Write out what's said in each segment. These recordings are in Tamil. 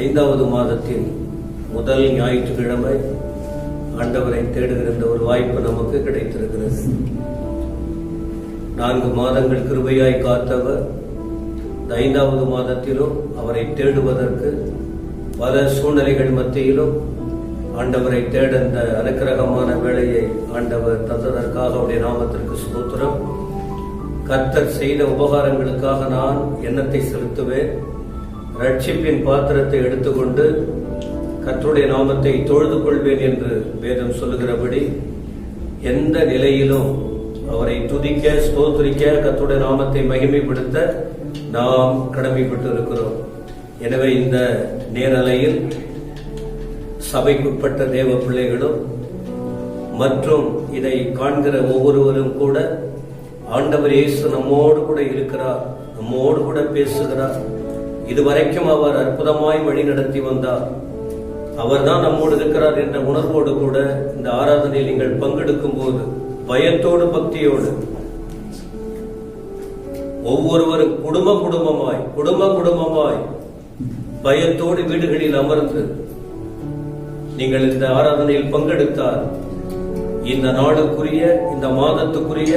5வது மாதத்தின் முதல் ஞாயிற்றுக்கிழமை ஆண்டவரை தேடுகிற ஒரு வாய்ப்பு நமக்கு கிடைத்திருக்கிறது. 4 மாதங்கள் கிருபையாய் காத்தவர் 5வது மாதத்திலும் அவரை தேடுவதற்கு பல சூழ்நிலைகள் மத்தியிலும் ஆண்டவரை தேட இந்த அனுக்கிரகமான வேளையை ஆண்டவர் தந்ததற்காக அவருடைய நாமத்திற்கு ஸ்தோத்திரம். கர்த்தர் செய்த உபகாரங்களுக்காக நான் எண்ணத்தை செலுத்துவேன். ரட்சிப்பின் பாத்திரத்தை எடுத்துக்கொண்டு கர்த்தருடைய நாமத்தை தொழுது கொள்வேன் என்று வேதம் சொல்லுகிறபடி எந்த நிலையிலும் அவரை துதிக்க ஸ்தோத்திரிக்க கர்த்தருடைய நாமத்தை மகிமைப்படுத்த நாம் கடமைப்பட்டு இருக்கிறோம். எனவே இந்த நேரலையில் சபைக்குட்பட்ட தேவ பிள்ளைகளும் மற்றும் இதை காண்கிற ஒவ்வொருவரும் கூட ஆண்டவர் இயேசு நம்மோடு கூட இருக்கிறார், நம்மோடு கூட பேசுகிறார். இதுவரைக்கும் அவர் அற்புதமாய் வழி நடத்தி வந்தார். அவர் தான் நம்மோடு இருக்கிறார் என்ற உணர்வோடு கூட இந்த ஆராதனையில் நீங்கள் பங்கெடுக்கும் போது பயத்தோடு பக்தியோடு ஒவ்வொருவரும் குடும்பமாய் பயத்தோடு வீடுகளில் அமர்ந்து நீங்கள் இந்த ஆராதனையில் பங்கெடுத்தால் இந்த நாளுக்குரிய இந்த மாதத்துக்குரிய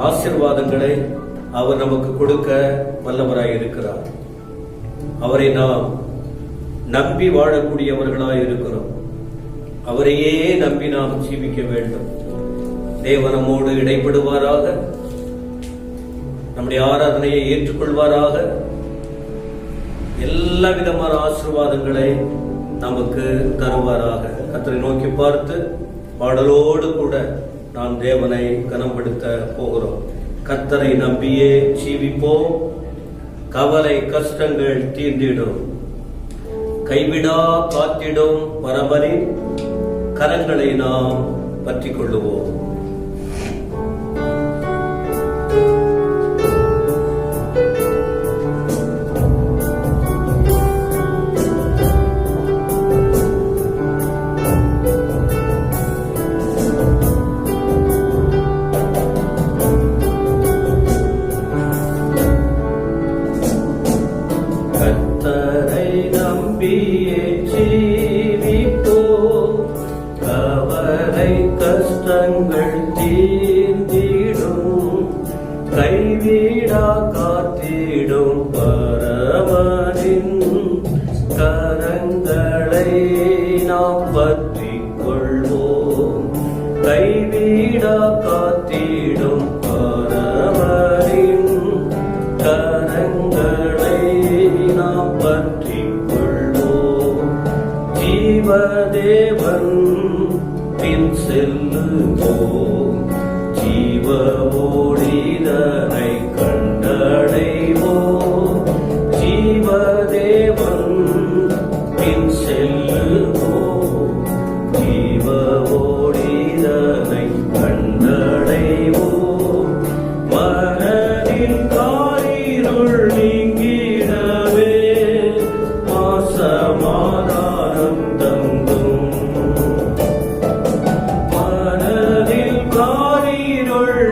ஆசீர்வாதங்களை அவர் நமக்கு கொடுக்க வல்லவராய் இருக்கிறார். அவரை நாம் நம்பி வாழக்கூடியவர்களாய் இருக்கிறோம். அவரையே நம்பி நாம் ஜீவிக்க வேண்டும். தேவனமோடு இடைப்படுவாராக, நம்முடைய ஆராதனையை ஏற்றுக்கொள்வாராக. எல்லா விதமான ஆசீர்வாதங்களை நமக்கு தருவாராக. கர்த்தரை நோக்கி பார்த்து பாடலோடு கூட நாம் தேவனை கனப்படுத்த போகிறோம். கர்த்தரை நம்பியே ஜீவிப்போம், கவலை கஷ்டங்கள் தீர்ந்திடும். கைவிடா காத்திடும் பரமரின் கரங்களை நாம் பற்றிக் கொள்ளுவோம். கஷ்டங்கள் தீர்ந்திடும், கைவிடா காத்திடும் பரமரின் கரங்களை நாம் பற்றிக் கொள்வோம். கைவிடா காத்திடும் பரமரின் கரங்களை நாம் பற்றிக் கொள்வோம். ஜீவதேவன் பின் செல்லுவோம், ஜீவ ஒளிதனை கண்டடைவோம். ஜீவதேவன் பின் செல்லுவோம், ஜீவ ஒளிதனை கண்டடைவோம். மனதின் காரிருள் நீங்கிடவே மாசமாதானம் தங்கும்.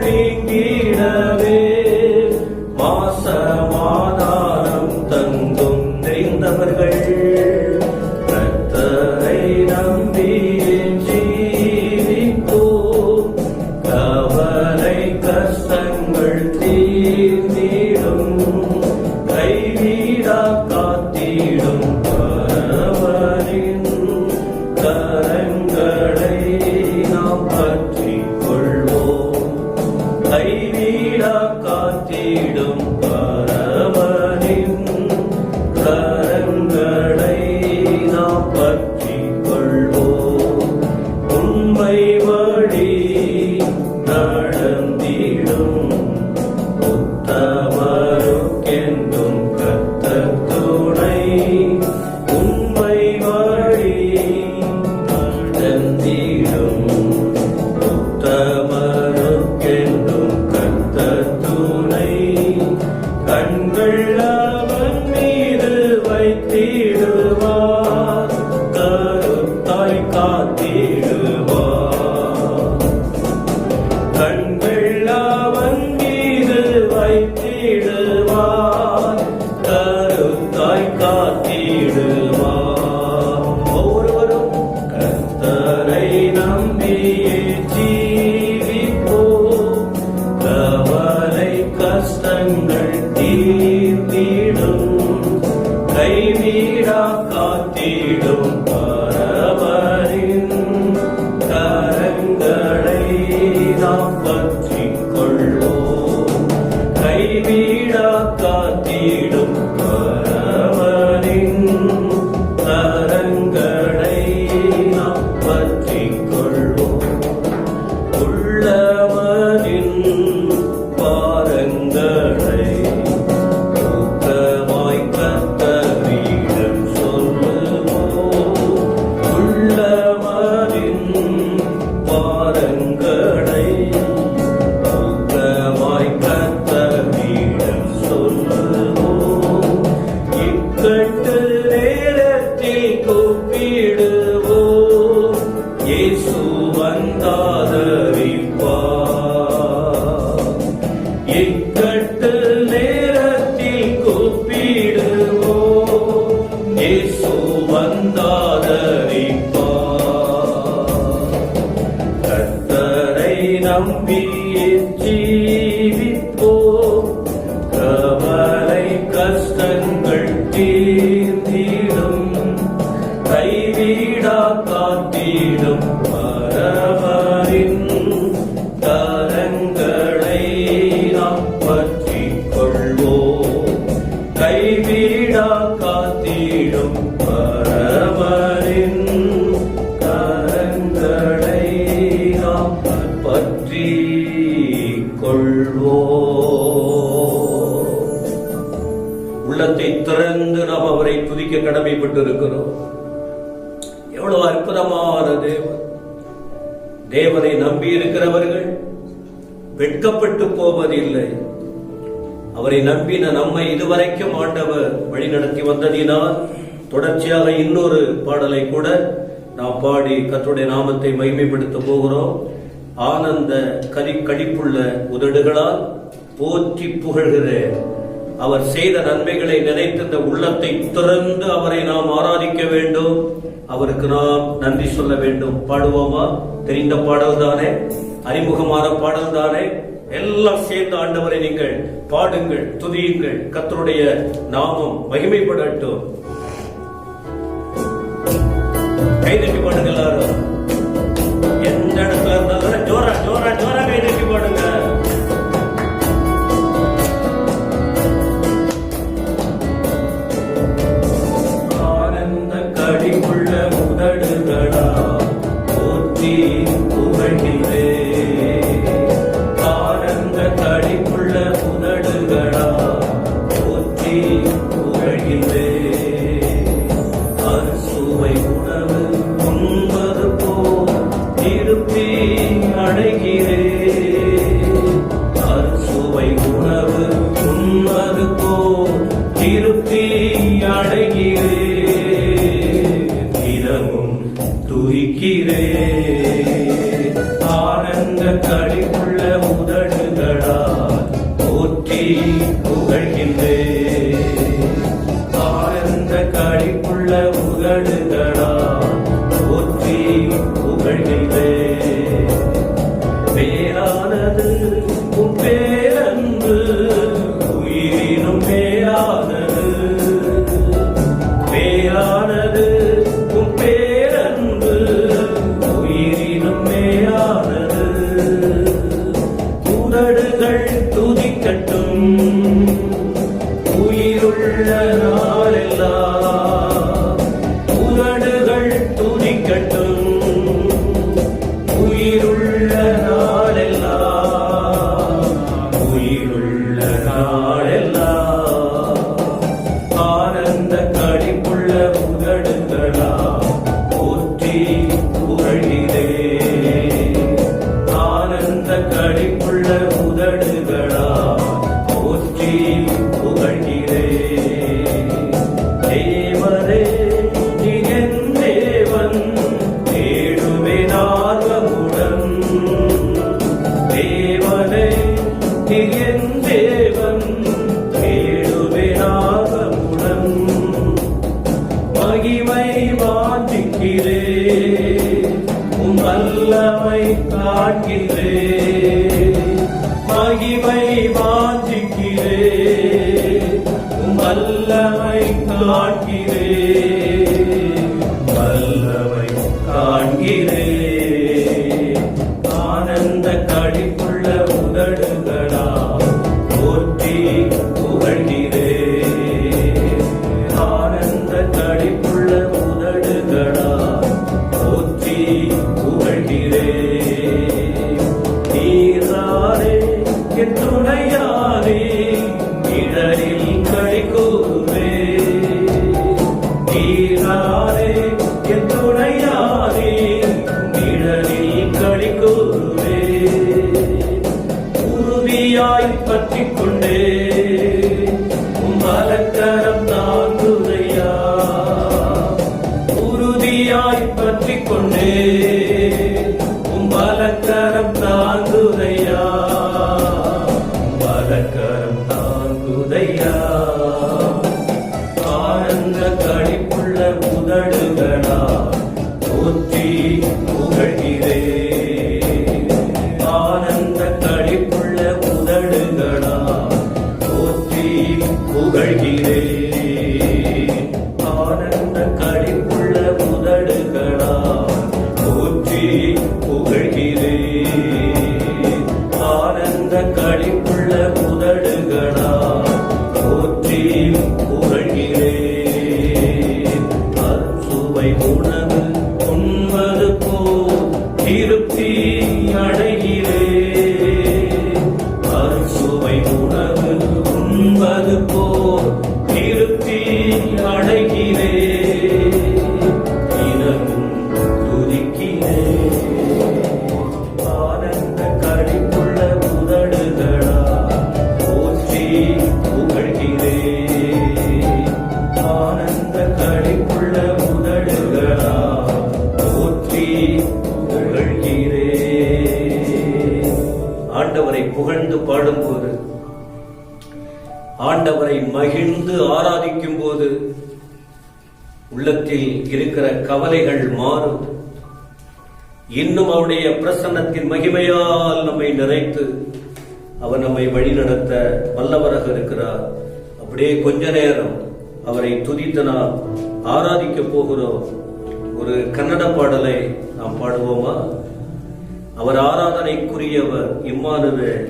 நீங்கிடவே மாசமாதானம் தங்கும். தெரிந்தவர்கள் கர்த்தரை நம்பி ஜீவிப்போம், கவலை கஷ்டங்கள் தீர்ந்திடும், கைவிடா காத்திடும் பரமரின் கரங்களை நாம் பற்றிக் கொள்வோம். கைவிடா காத்திடும் பரமரின் கரங்களை நாம் பற்றிக் கொள்வோம். உண்மை வழி நடந்திடும் உத்தமருக்கென்றும் கர்த்தர் துணை. உண்மை வழி நடந்திடும் உத்தமருக்கென்றும் கர்த்தர் துணை. கண்கள் அவன் மீது வைத்திடுவார், கருத்தாய் காத்திடுவார். கண்கள் அவன் மீது வைத்திடுவார், கருத்தாய் காத்திடுவார். கைவிடா காத்திடும் பரமனின் கரங்களை நாம் பற்றிக் கொள்வோம். உள்ளவனின் பாரங்களை ஊக்கமாய் கர்த்தரிடம் சொல்லுவோம். உள்ளவனின் பாரங்களை ஊக்கமாய் கர்த்தரிடம் சொல்லுவோம். இக்கட்டு நேரத்தில் கூப்பிடுவோம், இயேசு வந்தாதரிப்பார். இக்கட்டு நேரத்தில் கூப்பிடுவோம், இயேசு வந்தாதரிப்பார். கர்த்தரை நம்பி ஜீவிப்போம், கவலை கஷ்டங்கள் தீர்ந்திடும். கைவிடா காத்திடும் பரமரின் கரங்களை நாம் பற்றிக் கொள்வோம். கைவிடா காத்திடும் பரமரின் கரங்களை நாம் பற்றிக் கொள்வோம். உள்ளத்தை திறந்து நாம் அவரை துதிக்க கடமைப்பட்டிருக்கிறோம். எவ்வளவு அற்புதமான தேவன்! தேவனை நம்பி இருக்கிறவர்கள் வெட்கப்பட்டு போவதில்லை. அவரை நம்பின நம்மை இதுவரைக்கும் ஆண்டவர் வழிநடத்தி வந்ததினால் தொடர்ச்சியாக இன்னொரு பாடலை கூட நாம் பாடி கர்த்தருடைய நாமத்தை மகிமைப்படுத்த போகிறோம். ஆனந்த கழிப்புள்ள உதடுகளால் போற்றி புகழ்கிறேன். அவர் செய்த நன்மைகளை நினைத்த உள்ளத்தை திறந்து அவரை நாம் ஆராதிக்க வேண்டும். அவருக்கு நாம் நன்றி சொல்ல வேண்டும். பாடுவோமா? தெரிந்த பாடல் தானே, அறிமுகமான பாடல் தானே. எல்லாம் சேர்ந்த ஆண்டவரை நீங்கள் பாடுங்கள், துதியுங்கள். கர்த்தருடைய நாமம் மகிமைப்படட்டும். கைதட்டி பாடுங்க எல்லாரும். எந்த இடத்துல இருந்தாலும் ஜோரா ஜோரா ஜோரா கைதட்டி பாடுங்க. ஆனந்த கழிப்புள்ள உதடுகளா போற்றி புகழ்கிறே. ஆனந்த கழிப்புள்ள உதடுகளா போற்றி புகழ்கிறே. அறுசுவை உணவு உண்பது போல் திருப்பி அடைகிறே. அறுசுவை உணவு உண்பது போல் திருப்பி அடைகிறே. தினமும் துதிக்கிறே. ஆனந்த கழிப்புள்ள உதடுகளால் போற்றி புகழ்கின்றே. ஆனந்த கழிப்புள்ள உதடுகளால் போற்றி புகழ்கின்றே. மேலானது உன் பேரன்பு, உயிரினும் மேலானது. மேலானது உன் பேரன்பு, உயிரினும் மேலானது. உதடுகள் துதிக்கட்டும் உயிருள்ள நாளெல்லாம். உதடுகள் துதிக்கட்டும் உயிருள்ள நாளெல்லாம். உயிருள்ள நாளெல்லாம். ஆனந்த கழிப்புள்ள உதடுகளா போற்றி புகழ்கிறே. ஆனந்த கழிப்புள்ள உதடுகளா போற்றி புகழ்கிறே. தேவரே நீ என் தேவன், தேடுவேன் ஆர்வமுடன். தேவனே நீ என் தேவன், தேடுவேன் ஆர்வமுடன். மகிமை வாஞ்சிக்கிறே, உம் வல்லமை காண்கிறே. மகிமை வாஞ்சிக்கிறே, உம் வல்லமை காண்கிறே. வல்லமை காண்கிறே. ஆனந்த கழிப்புள்ள உதடுகளா போற்றி உறுதியாய் பற்றிக் கொண்டே வலக்கரம் தாங்குதையா, உறுதியாய் பற்றிக் கொண்டே வலக்கரம் தாங்குதையா, வலக்கரம் தாங்குதையா. ஆனந்த களிப்புள்ள உதடுகளா போற்றி புகழ்கிறே, ஆனந்த களிப்புள்ள உதடுகளா போற்றி புகழ்கிறே, ஆனந்த களிப்புள்ள உதடுகளா போற்றி புகழ்கிறே, ஆனந்த களிப்புள்ள உதடுகளா போற்றி புகழ்கிறே. அறுசுவை உணவு உண்பது போல் திருப்தி அடைகிறே, அறுசுவை உணவு உண்பது போல் திருப்தி அடைகிறே, தினமும் துதிக்கிறே. ஆனந்த களிப்புள்ள உதடுகளா போற்றி புகழ்கிறே, ஆனந்த களிப்புள்ள உதடுகளா போற்றி புகழ்கிறே. ஆண்டவரை புகழ்ந்து பாடும்போது, ஆண்டவரை மகிழ்ந்து ஆராதிக்கும் போது உள்ளத்தில் இருக்கிற கவலைகள் மாறும். இன்னும் அவருடைய பிரசன்னத்தின் மகிமையால் நம்மை நிறைத்து அவர் நம்மை வழிநடத்த வல்லவராக இருக்கிறார். அப்படியே கொஞ்ச நேரம் அவரை துதித்து நாம் ஆராதிக்க போகிறோம். ஒரு கன்னட பாடலை நாம் பாடுவோமா? அவர் ஆராதனைக்குரியவர் இம்மானுவேல்.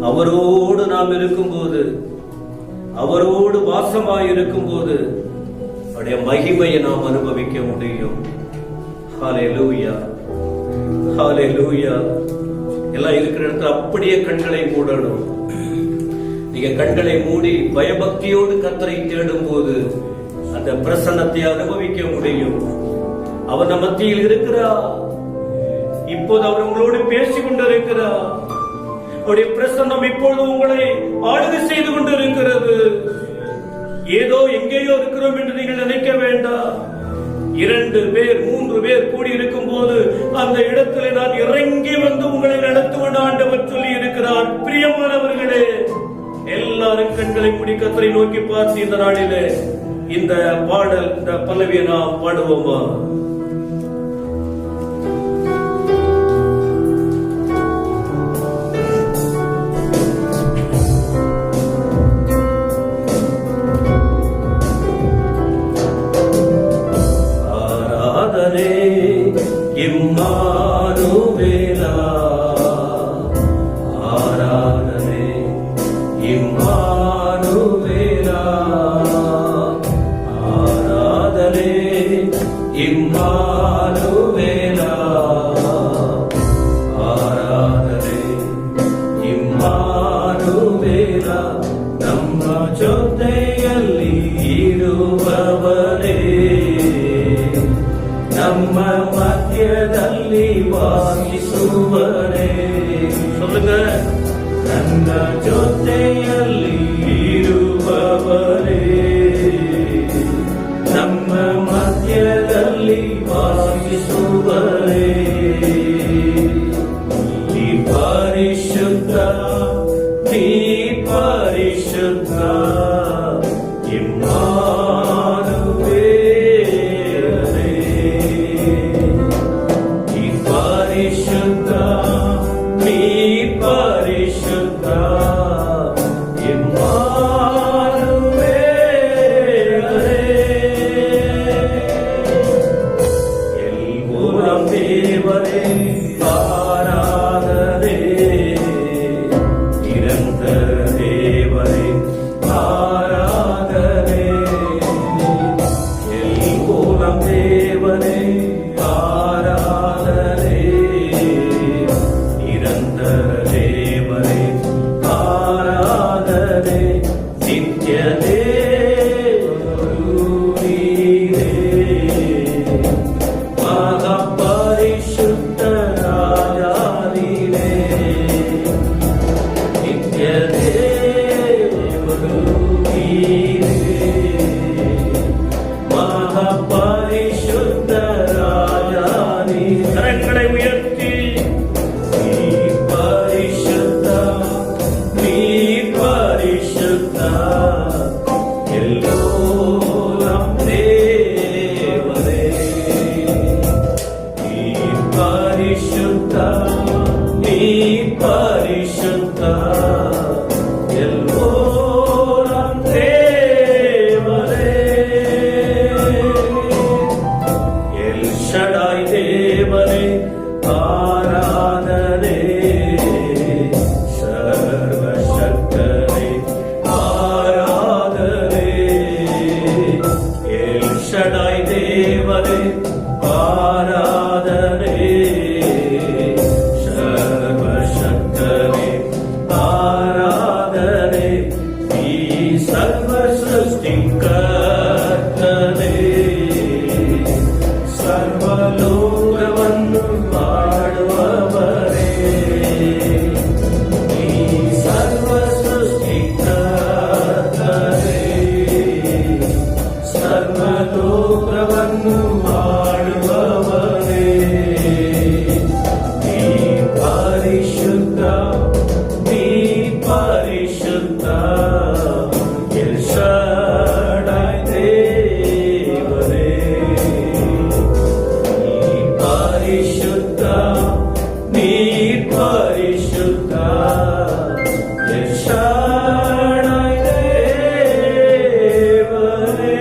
அவரோடு நாம் இருக்கும்போது, அவரோடு வாசமாய் இருக்கும்போது அவருடைய மகிமையை நாம் அனுபவிக்க முடியும். ஹல்லேலூயா, ஹல்லேலூயா. எல்லாம் இருக்கிற இடத்துல அப்படியே கண்களை மூடணும். நீங்க கண்களை மூடி பயபக்தியோடு கர்த்தரை தேடும் போது அந்த பிரசன்னத்தை அனுபவிக்க முடியும். அவர் நம் மத்தியில் இருக்கிறார். இப்போது அவர் உங்களோடு பேசிக் கொண்டிருக்கிறார். அவருடைய பிரசன்னம் இப்பொழுது உங்களை ஆளுகை செய்து கொண்டிருக்கிறது. ஏதோ எங்கேயோ இருக்கிறோம் என்று நீங்கள் நினைக்க வேண்டாம். 2 பேர் 3 பேர் கூடி இருக்கும் போது அந்த இடத்துல நான் இறங்கி வந்து உங்களை நடத்துவேன் ஆண்டவர் சொல்லி இருக்கிறார். பிரியமானவர்களே, எல்லாரும் கண்களை மூடி கர்த்தரை நோக்கி பார்த்து இந்த நாளிலே இந்த பாடல், இந்த பல்லவியை நாம் பாடுவோமா? இம்மானுவேலா, ஆராதனை இம்மானுவேலா, ஆராதனை இம்மானுவேலா, ஆராதனை ಇಮ್ಮಾನುವೇಲ ನಮ್ಮ ಜೊತೆಯಲ್ಲಿ ಇರುವವರೇ, ನಮ್ಮ ಮಧ್ಯದಲ್ಲಿ ವಾಸಿಸುವರೇ. சொல்லுங்க, ನನ್ನ ಜೊತೆಯಲ್ಲಿ ಇರುವವರೇ, ನಮ್ಮ ಮಧ್ಯದಲ್ಲಿ ವಾಸಿಸುವರೇ. ನೀ ಪರಿಶುದ್ಧ, ನೀ ಪರಿಶುದ್ಧ, ಇಮ್ಮಾನುವೇಲನೇ. ನೀ ಪರಿಶುದ್ಧ, ನೀ ಪರಿಶುದ್ಧ, ಇಮ್ಮಾನುವೇಲನೇ. ಎಲ್ಗುಣಂ ದೇವರೇ ಆರಾಧನೆ, ನಿರಂತರ ದೇವರೇ ಆರಾಧನೆ. ಎಲ್ಗುಣಂ ದೇವರೇ ಆರಾಧನೆ, ನಿರಂತರ ದೇವರೇ ಆರಾಧನೆ. ನಿತ್ಯ ದೇವರು ನೀನೇ, ಮಹಾಪರಿಶುದ್ಧ ರಾಜ ನೀನೇ. பரிசுத்த எல்லோரும் தேவரே. எல் ஷடாய் தேவரே ஆராதனே. சர்வசக்தரே ஆராதனே. எல் ஷடாய் தேவரே ஆராதனே. சர்வசக்தரே ஆராதனே. நீ சர்வ சிருஷ்டிகர்த்தனே. ಸರ್ವಲೋಕವನ್ನು ಮಾಡುವವರೇ. ನೀ ಸರ್ವ ಸೃಷ್ಟಿಕರ್ತರೇ. ಸರ್ವಲೋಕವನ್ನು ಮಾಡುವವರೇ. ನೀ ಪರಿಶುದ್ಧ, ನೀ ಪರಿಶುದ್ಧ. ಎಲ್ ಶಡಾಯ್ ದೇವರೇ. ಪರಿಶುದ್ಧ, ನೀ ಪರಿಶುದ್ಧ. ಎಲ್ ಶಡಾಯ್ தேவரே.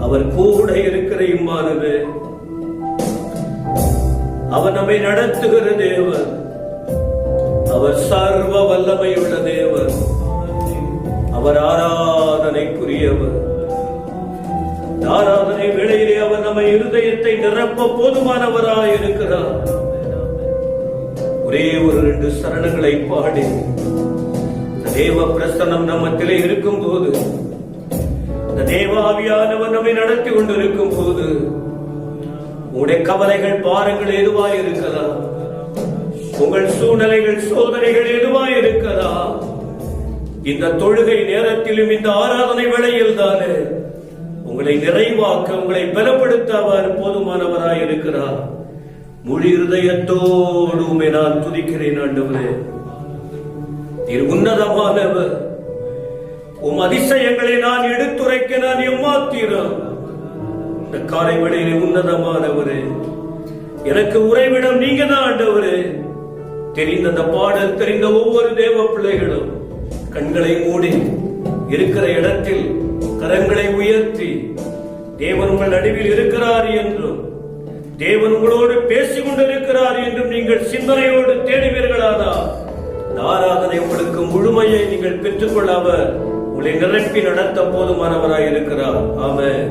அவர் கூட இருக்கிற இம்மானுவே. அவர் நம்மை நடத்துகிற தேவர். அவர் சர்வ வல்லமையுள்ள தேவர். அவர் ஆராதனைக்குரியவர். ஆராதனை வேளையிலே அவர் நம்ம இருதயத்தை நிரப்ப போதுமானவராய் இருக்கிறார். ஒரே ஒரு 2 சரணங்களை பாடி தேவ பிரசன்னம் நம்மத்திலே இருக்கும் போது, தேவாவியானவர் நம்மை நடத்தி கொண்டிருக்கும் போது, உங்களுடைய கவலைகள் பாரங்கள் எதுவாய் இருக்கலாம், உங்கள் சூழ்நிலைகள் சோதனைகள் எதுவாய் இருக்கலாம், இந்த தொழுகை நேரத்திலும் இந்த ஆராதனை வேளையில் தானே உங்களை நிறைவாக்க, உங்களை பலப்படுத்த அவர் போதுமானவராய் இருக்கிறார். முழு இருதயத்தோடு உம்மை நான் துதிக்கிறேன் ஆண்டவரே. நீர் உன்னதமானவர். உம் அதிசயங்களை நான் எடுத்துரைக்க நான் எம்மாத்திரம். இந்த காலை வேளையிலே உன்னதமானவரே, எனக்கு உறைவிடம் நீங்க தான் ஆண்டவரே. தெரிந்த அந்த பாடல் தெரிந்த ஒவ்வொரு தேவ பிள்ளைகளும் கண்களை மூடி இருக்கிற இடத்தில் கரங்களை உயர்த்தி, தேவன் உங்கள் நடுவில் இருக்கிறார் என்றும், தேவன் உங்களோடு பேசிக் கொண்டிருக்கிறார் என்றும் நீங்கள் சிந்தனையோடு தேடுவீர்களானால், ஆராதனை உங்களுக்கு முழுமையை நீங்கள் பெற்றுக்கொள்ள அவர் உங்களை நிரப்பி நடத்த போதுமானவராய் இருக்கிறார். ஆமென்.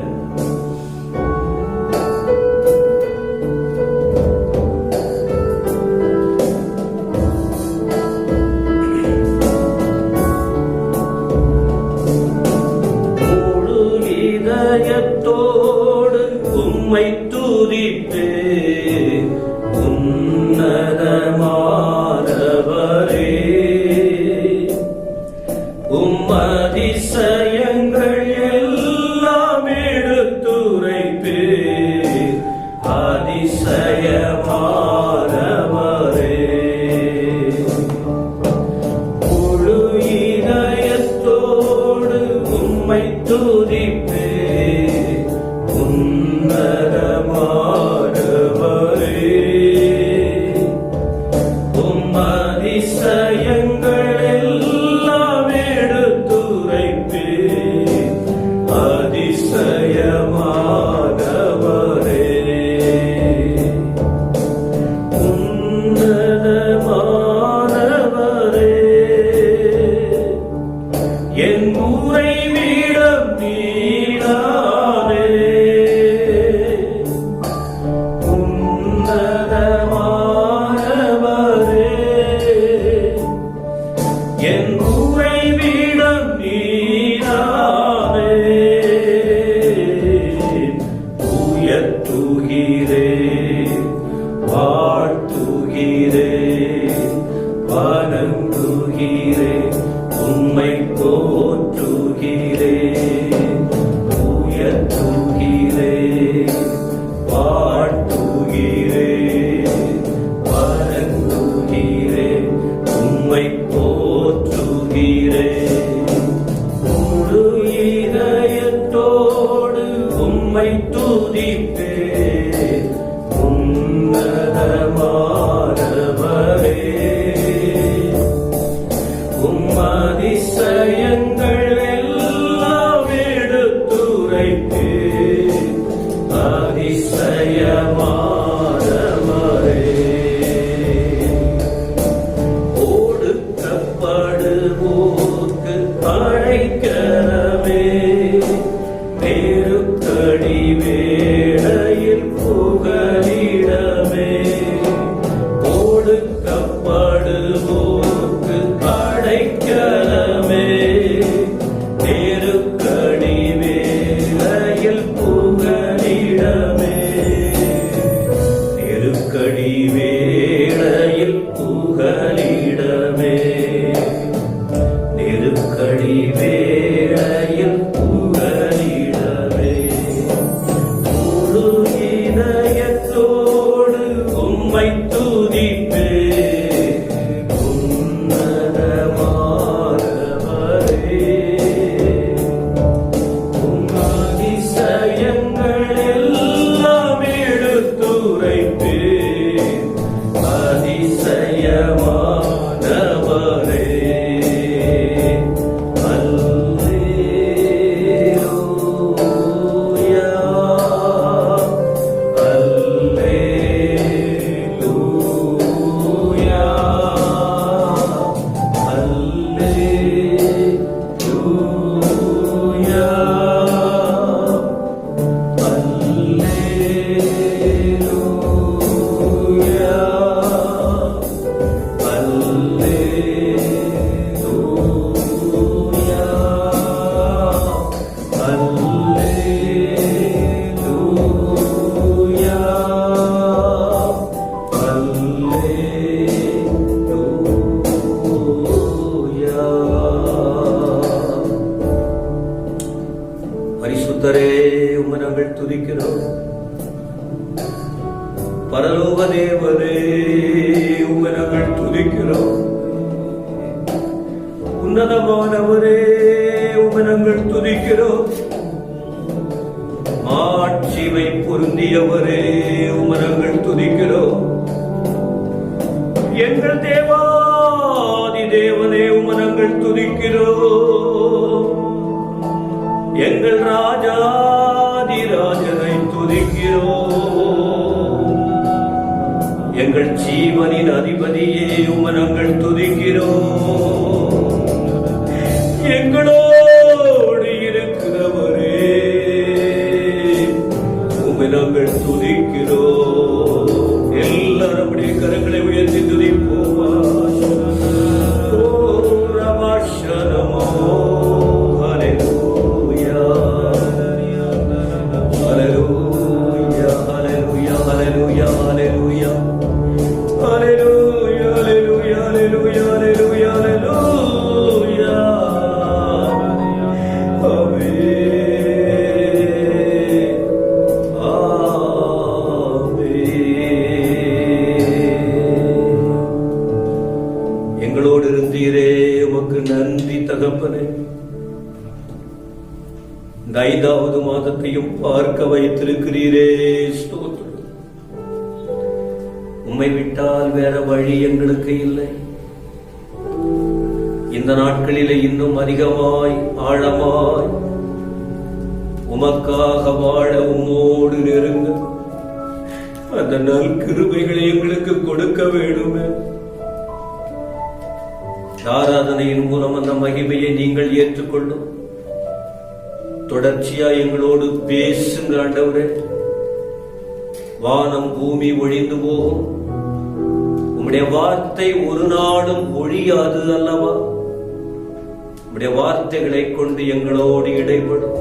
இதயத்தோடு உம்மை துதிப்பே உன்னதமானவரே. உம் அதிசயங்கள் எல்லாம் எடுத்துரைப்பே அதிசயமானவரே. முழு இதயத்தோடு உம்மை துதிப்பே உன்னதமானவரே. உம் அதிசயங்கள் எல்லாம் எடுத்துரைப்பே அதிசயமானவரே. உன்னதமானவரே, என் உறைவிடம் நீரானே. உன்னதமானவரே, என் உறைவிடம் நீரானே. உயர்த்துகிறே, வாழ்த்துகிறே, வணங்குகிறே, உம்மை போற்றுகிறே. உயர்த்துகிறே, வாழ்த்துகிறே, வணங்குகிறே, உம்மை போற்றுகிறே. முழு இதயத்தோடு உம்மை துதிப்பே உன்னத நெருக்கடி வேளையில் புகலிடமே, நெருக்கடி வேளையில் புகலிடமே, முழு இதயத்தோடு உம்மை துதிப்பே, பரிசுத்தரே உம்மை நாங்கள் துதிக்கிறோம். பரலோக தேவனே உம்மை நாங்கள் துதிக்கிறோம். உன்னதமானவரே உம்மை நாங்கள் துதிக்கிறோம். ஆட்சிமை பொருந்தியவரே உம்மை நாங்கள் துதிக்கிறோம். எங்கள் தேவாதி தேவனே உம்மை நாங்கள் துதிக்கிறோம். எங்கள் ராஜாதி ராஜனை துதிக்கிறோம். எங்கள் ஜீவனின் அதிபதியே உம்மை நாங்கள் துதிக்கிறோம். எங்களோடு இருக்கிறவரே உம்மை நாங்கள் துதிக்கிறோம். எல்லாரும் அப்படியே கரங்களை உயர்த்தி துதிப்போமா. எங்களோடு இருந்தீரே உமக்கு நன்றி தகப்பனே. இந்த 5வது மாதத்தையும் பார்க்க வைத்திருக்கிறீரே, ஸ்தோத்திரம். உம்மை விட்டால் வேற வழி எங்களுக்கு இல்லை. இந்த நாட்களிலே இன்னும் அதிகமாய் ஆழமாய் உமக்காக வாழ உம்மோடு நெருங்க அந்த நல் கிருபைகளை எங்களுக்கு கொடுக்க வேண்டுமே. ஆராதனையின் மூலம் அந்த மகிமையை நீங்கள் ஏற்றுக்கொள்ளும். தொடர்ச்சியா எங்களோடு பேசுங்க ஆண்டவரே. வானம் பூமி ஒழிந்து போகும், உம்முடைய வார்த்தை ஒரு நாளும் ஒழியாது அல்லவா? உம்முடைய வார்த்தைகளை கொண்டு எங்களோடு இடைப்படும்.